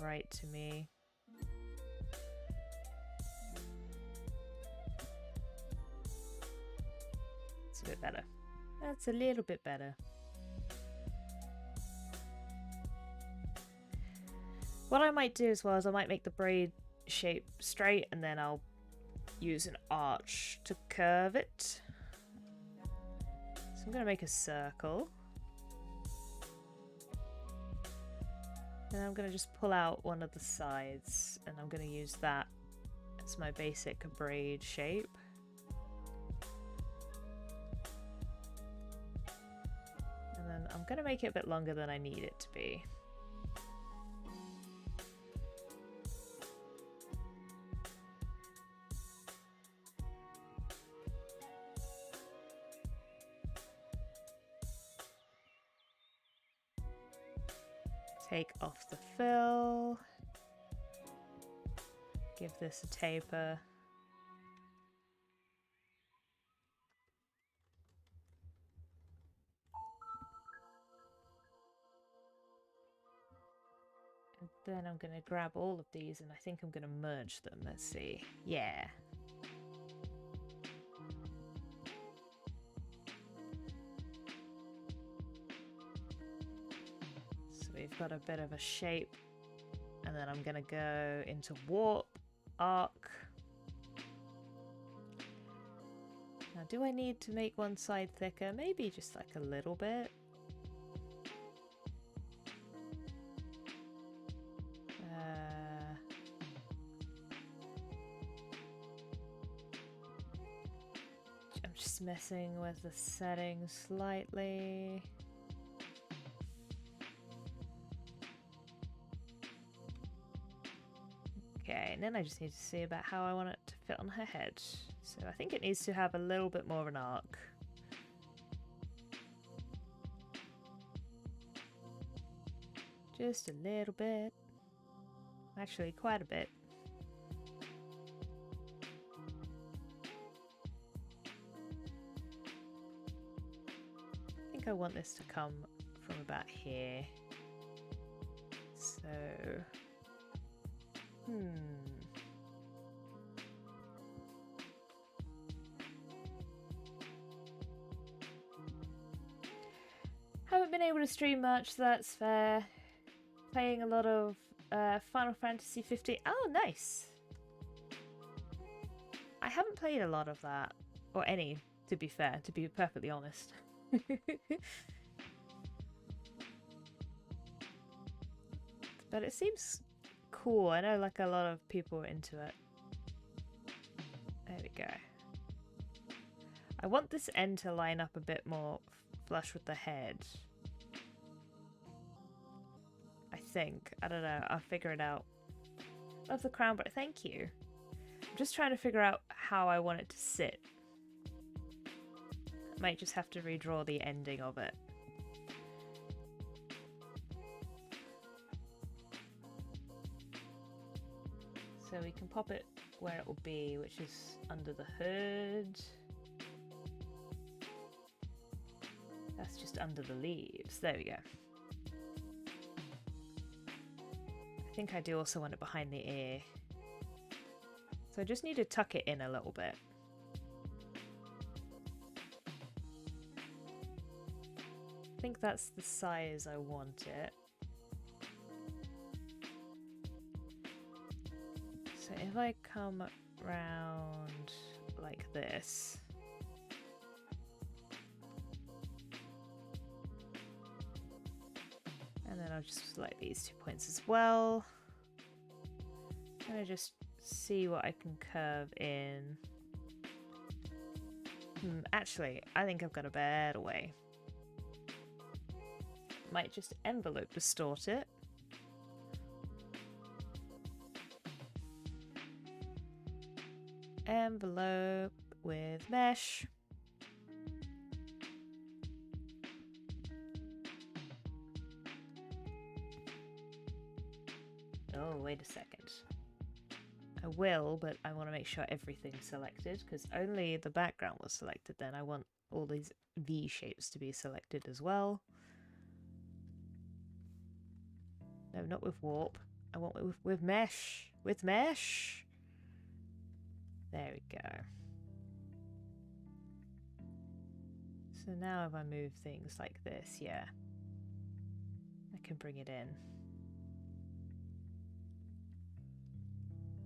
right to me. It's a bit better. That's a little bit better. What I might do as well is I might make the braid shape straight and then I'll use an arch to curve it. So I'm going to make a circle. And I'm going to just pull out one of the sides and I'm going to use that as my basic braid shape. I'm going to make it a bit longer than I need it to be. Take off the fill. Give this a taper. Then I'm going to grab all of these and I think I'm going to merge them. Let's see. Yeah. So we've got a bit of a shape and then I'm going to go into warp, arc. Now do I need to make one side thicker? Maybe just like a little bit. Messing with the settings slightly. Okay, and then I just need to see about how I want it to fit on her head. So I think it needs to have a little bit more of an arc. Just a little bit. Actually, quite a bit. I want this to come from about here. So, haven't been able to stream much, so that's fair. Playing a lot of Final Fantasy 15. Oh, nice! I haven't played a lot of that, or any, to be fair, to be perfectly honest. But it seems cool. I know like a lot of people are into it. There we go. I want this end to line up a bit more flush with the head. I think. I don't know. I'll figure it out. Love the crown, but thank you. I'm just trying to figure out how I want it to sit. Might just have to redraw the ending of it. So we can pop it where it will be, which is under the hood. That's just under the leaves. There we go. I think I do also want it behind the ear. So I just need to tuck it in a little bit. I think that's the size I want it. So if I come round like this, and then I'll just select these 2 points as well. I'm gonna just see what I can curve in. Actually, I think I've got a better way. Might just envelope distort it. Envelope with mesh. Oh, wait a second. I will, but I want to make sure everything's selected because only the background was selected then. I want all these V shapes to be selected as well. No, not with warp. I want it with mesh. With mesh. There we go. So now if I move things like this, yeah, I can bring it in.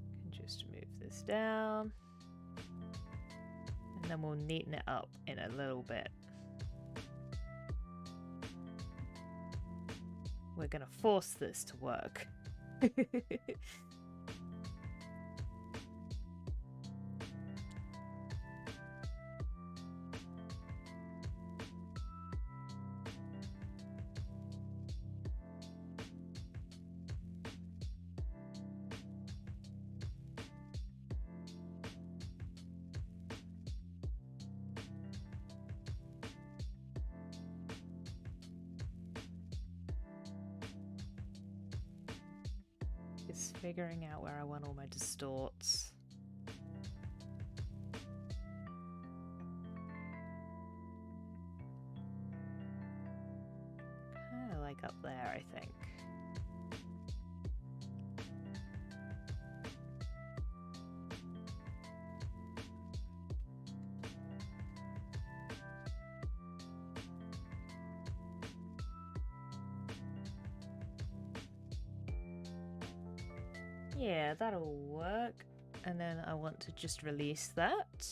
I can just move this down. And then we'll neaten it up in a little bit. We're gonna force this to work. It's figuring out where I want all my distorts. Kind of like up there, I think. Yeah, that'll work. And then I want to just release that.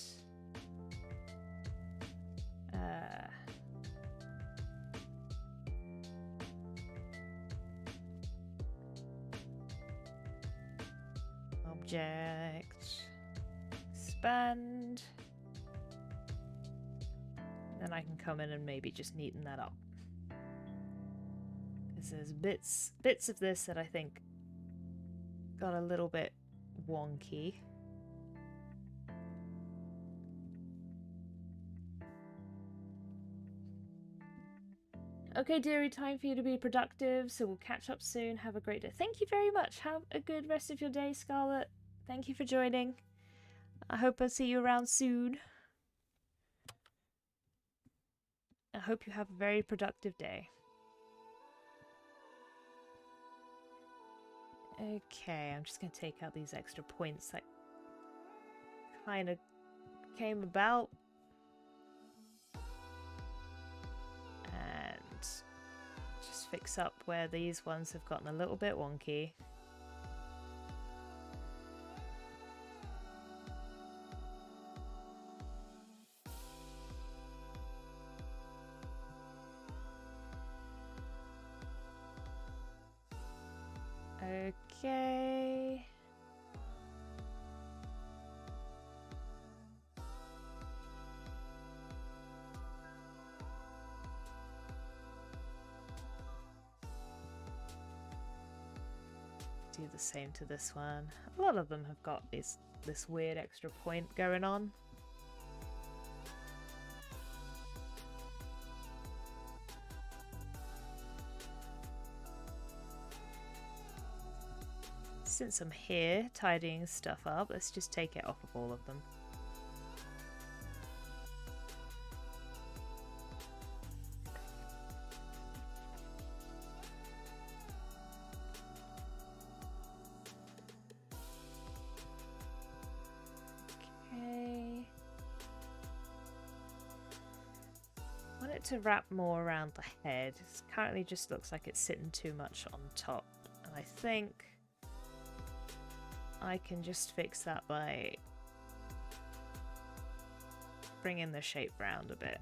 Object. Expand. Then I can come in and maybe just neaten that up. Because there's bits of this that I think got a little bit wonky. Okay, dearie, time for you to be productive, so we'll catch up soon. Have a great day. Thank you very much. Have a good rest of your day, Scarlett. Thank you for joining. I hope I'll see you around soon. I hope you have a very productive day. Okay, I'm just going to take out these extra points that kind of came about. And just fix up where these ones have gotten a little bit wonky. Okay. Do the same to this one. A lot of them have got this weird extra point going on. since I'm here tidying stuff up, let's just take it off of all of them. Okay. I want it to wrap more around the head. It currently just looks like it's sitting too much on top. And I think I can just fix that by bringing the shape round a bit.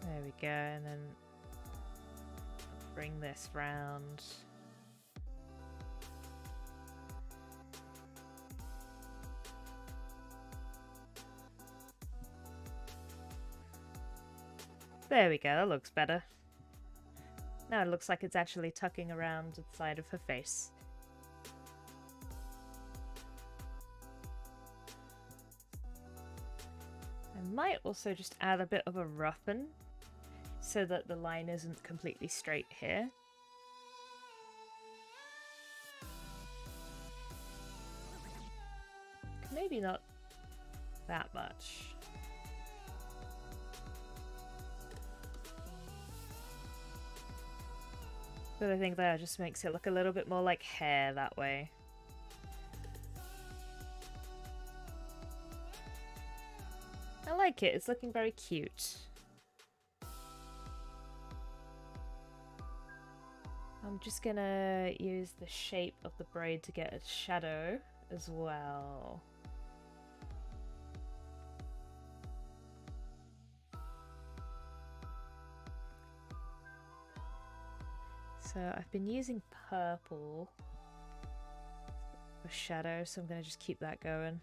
There we go, and then bring this round. There we go, that looks better. Now it looks like it's actually tucking around the side of her face. I might also just add a bit of a roughen so that the line isn't completely straight here. Maybe not that much. But I think that just makes it look a little bit more like hair that way. I like it, it's looking very cute. I'm just gonna use the shape of the braid to get a shadow as well. So I've been using purple for shadow, so I'm gonna just keep that going.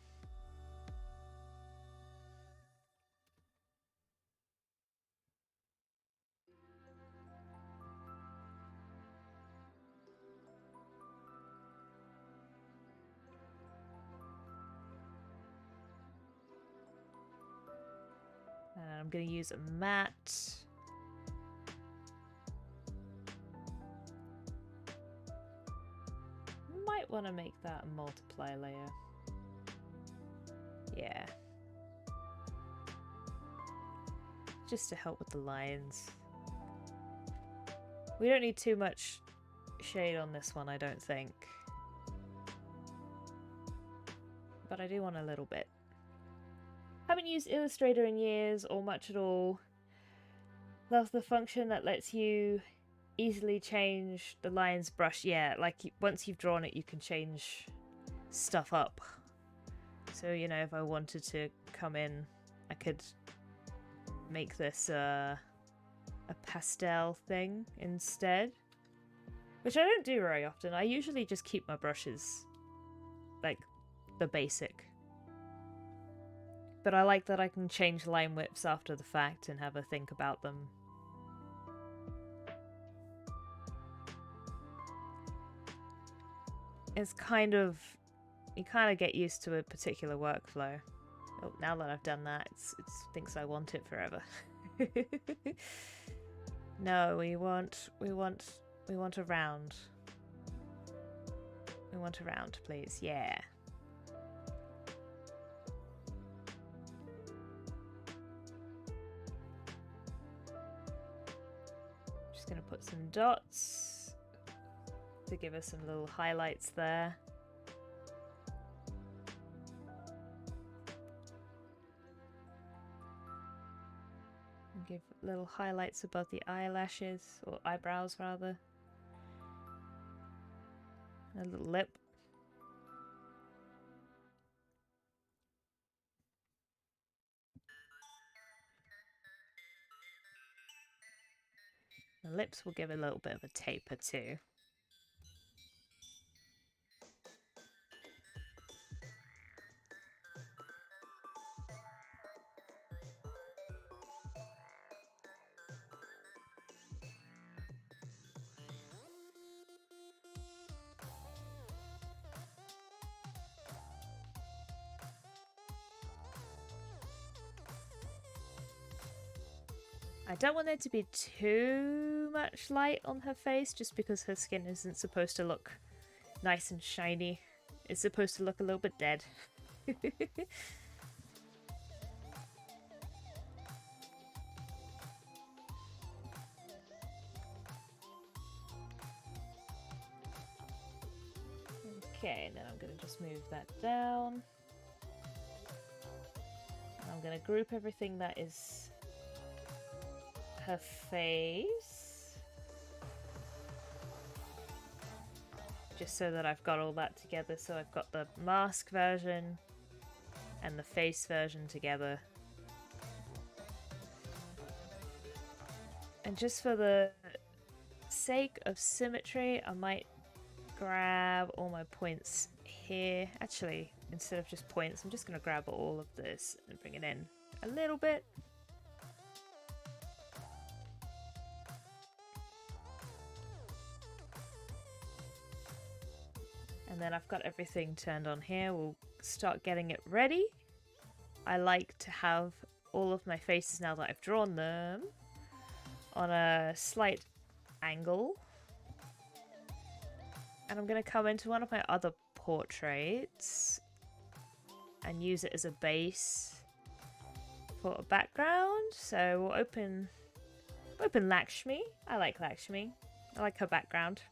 And I'm going to use a matte. Might want to make that a multiply layer. Yeah. Just to help with the lines. We don't need too much shade on this one, I don't think. But I do want a little bit. Haven't used Illustrator in years or much at all. Love the function that lets you easily change the lines brush. Yeah, like once you've drawn it, you can change stuff up. So, you know, if I wanted to come in, I could make this a pastel thing instead. Which I don't do very often. I usually just keep my brushes like the basic. But I like that I can change line widths after the fact and have a think about them. It's kind of... you kind of get used to a particular workflow. Oh, now that I've done that, it thinks I want it forever. No, we want a round. We want a round, please. Yeah. Just gonna put some dots to give us some little highlights there. And give little highlights above the eyelashes, or eyebrows rather. A little lip. The lips will give a little bit of a taper too. I don't want there to be too much light on her face just because her skin isn't supposed to look nice and shiny. It's supposed to look a little bit dead. Okay, then I'm going to just move that down. I'm going to group everything that is her face. Just so that I've got all that together. So I've got the mask version and the face version together. And just for the sake of symmetry, I might grab all my points here. Actually, instead of just points, I'm just going to grab all of this and bring it in a little bit. And then I've got everything turned on here. We'll start getting it ready. I like to have all of my faces, now that I've drawn them, on a slight angle. And I'm going to come into one of my other portraits and use it as a base for a background. So we'll open Lakshmi. I like Lakshmi. I like her background.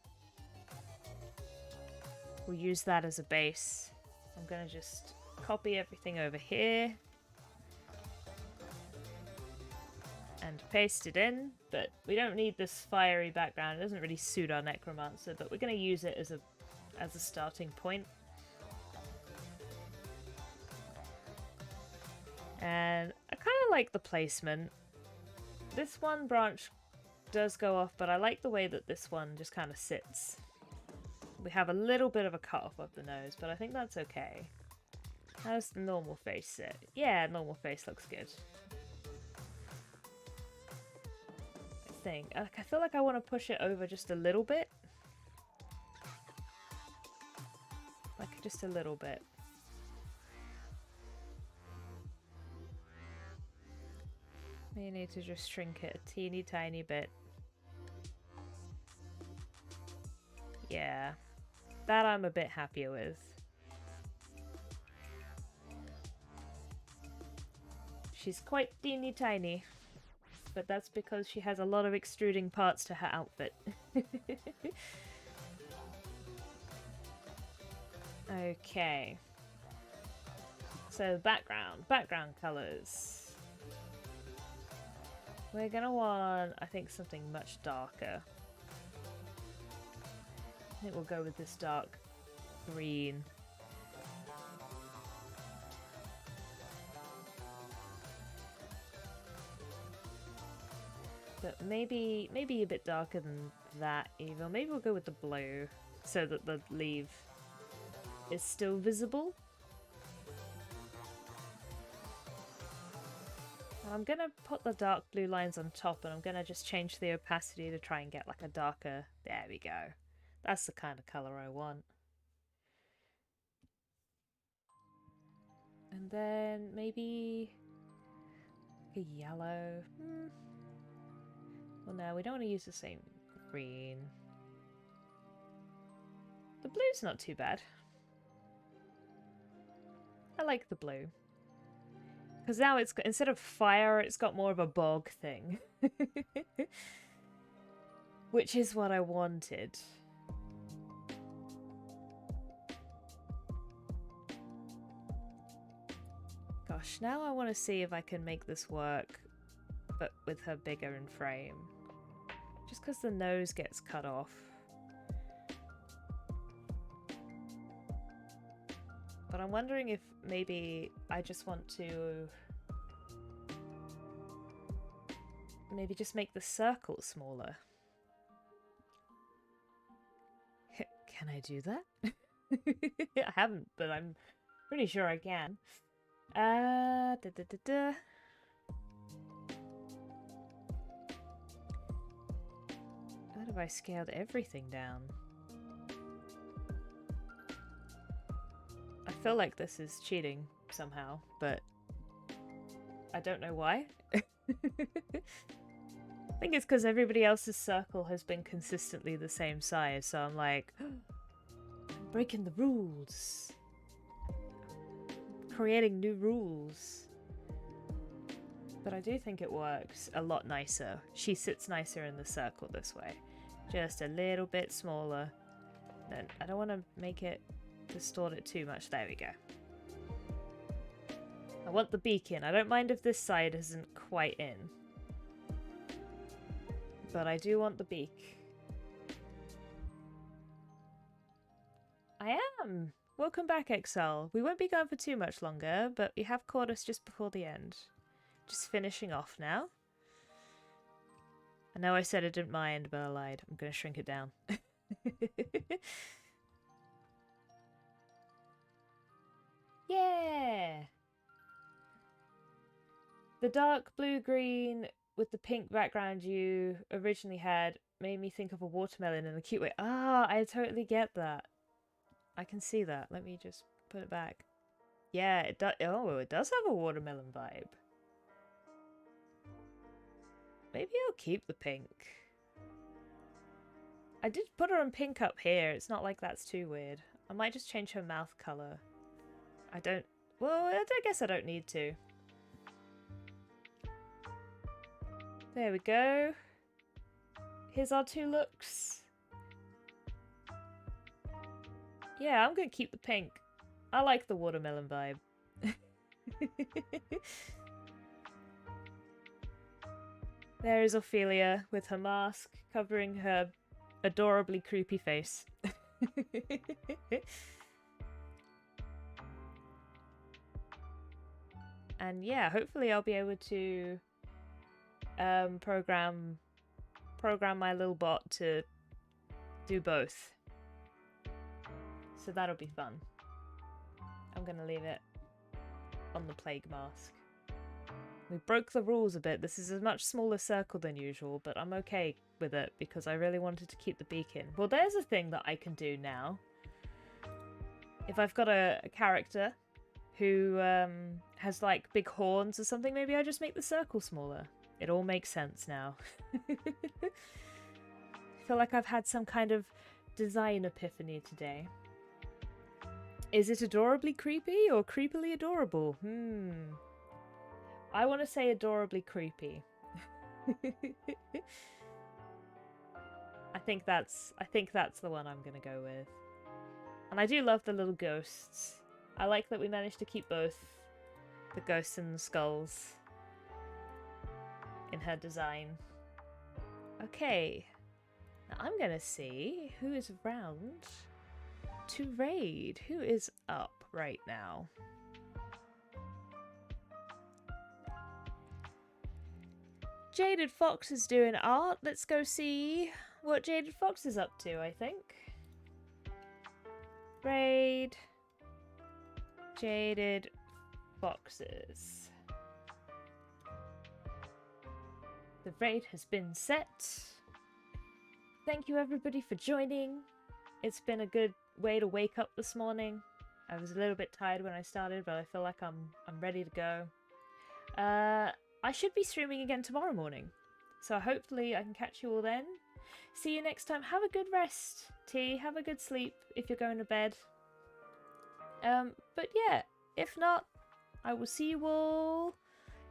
We'll use that as a base. I'm going to just copy everything over here and paste it in, but we don't need this fiery background. It doesn't really suit our necromancer, but we're going to use it as a starting point. And I kind of like the placement. This one branch does go off, but I like the way that this one just kind of sits. We have a little bit of a cut off of the nose, but I think that's okay. How's the normal face sit? Yeah, normal face looks good. I feel like I want to push it over just a little bit. Like just a little bit. You need to just shrink it a teeny tiny bit. Yeah, that I'm a bit happier with. She's quite teeny tiny. But that's because she has a lot of extruding parts to her outfit. Okay. So background colors. We're gonna want, I think, something much darker. I think we'll go with this dark green. But maybe a bit darker than that even. Maybe we'll go with the blue so that the leaf is still visible. And I'm gonna put the dark blue lines on top, and I'm gonna just change the opacity to try and get like a darker. There we go. That's the kind of color I want. And then maybe a yellow. Well, no, we don't want to use the same green. The blue's not too bad. I like the blue. Because now it's got, instead of fire, it's got more of a bog thing. Which is what I wanted. Gosh, now I want to see if I can make this work, but with her bigger in frame. Just because the nose gets cut off. But I'm wondering if maybe I just want to maybe just make the circle smaller. Can I do that? I haven't, but I'm pretty sure I can. What if I scaled everything down? I feel like this is cheating somehow, but I don't know why. I think it's because everybody else's circle has been consistently the same size, so I'm like, I'm breaking the rules. Creating new rules. But I do think it works a lot nicer. She sits nicer in the circle this way. Just a little bit smaller. Then I don't want to make it distort it too much. There we go. I want the beak in. I don't mind if this side isn't quite in. But I do want the beak. I am! Welcome back, Excel. We won't be going for too much longer, but you have caught us just before the end. Just finishing off now. I know I said I didn't mind, but I lied. I'm going to shrink it down. Yeah! The dark blue-green with the pink background you originally had made me think of a watermelon in a cute way. Ah, I totally get that. I can see that. Let me just put it back. Yeah, it does. Oh, it does have a watermelon vibe. Maybe I'll keep the pink. I did put her on pink up here. It's not like that's too weird. I might just change her mouth colour. I don't... Well, I guess I don't need to. There we go. Here's our two looks. Yeah, I'm going to keep the pink. I like the watermelon vibe. There is Ophelia with her mask covering her adorably creepy face. And yeah, hopefully I'll be able to program my little bot to do both. So that'll be fun. I'm gonna leave it on the plague mask. We broke the rules a bit. This is a much smaller circle than usual, but I'm okay with it because I really wanted to keep the beak in. Well, there's a thing that I can do now. If I've got a character who has like big horns or something, maybe I just make the circle smaller. It all makes sense now. I feel like I've had some kind of design epiphany today. Is it adorably creepy or creepily adorable? I want to say adorably creepy. I think that's the one I'm gonna go with. And I do love the little ghosts. I like that we managed to keep both the ghosts and the skulls in her design. Okay, now I'm gonna see who is around to raid. Who is up right now? Jaded Fox is doing art. Let's go see what Jaded Fox is up to, I think. Raid. Jaded Foxes. The raid has been set. Thank you everybody for joining. It's been a good way to wake up this morning. I was a little bit tired when I started, but I feel like I'm ready to go. I should be streaming again tomorrow morning, so hopefully I can catch you all then. See you next time. Have a good rest, T. Have a good sleep if you're going to bed. But yeah, if not, I will see you all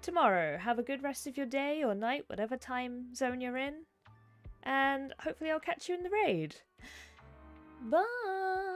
tomorrow. Have a good rest of your day or night, whatever time zone you're in. And hopefully I'll catch you in the raid. Bye!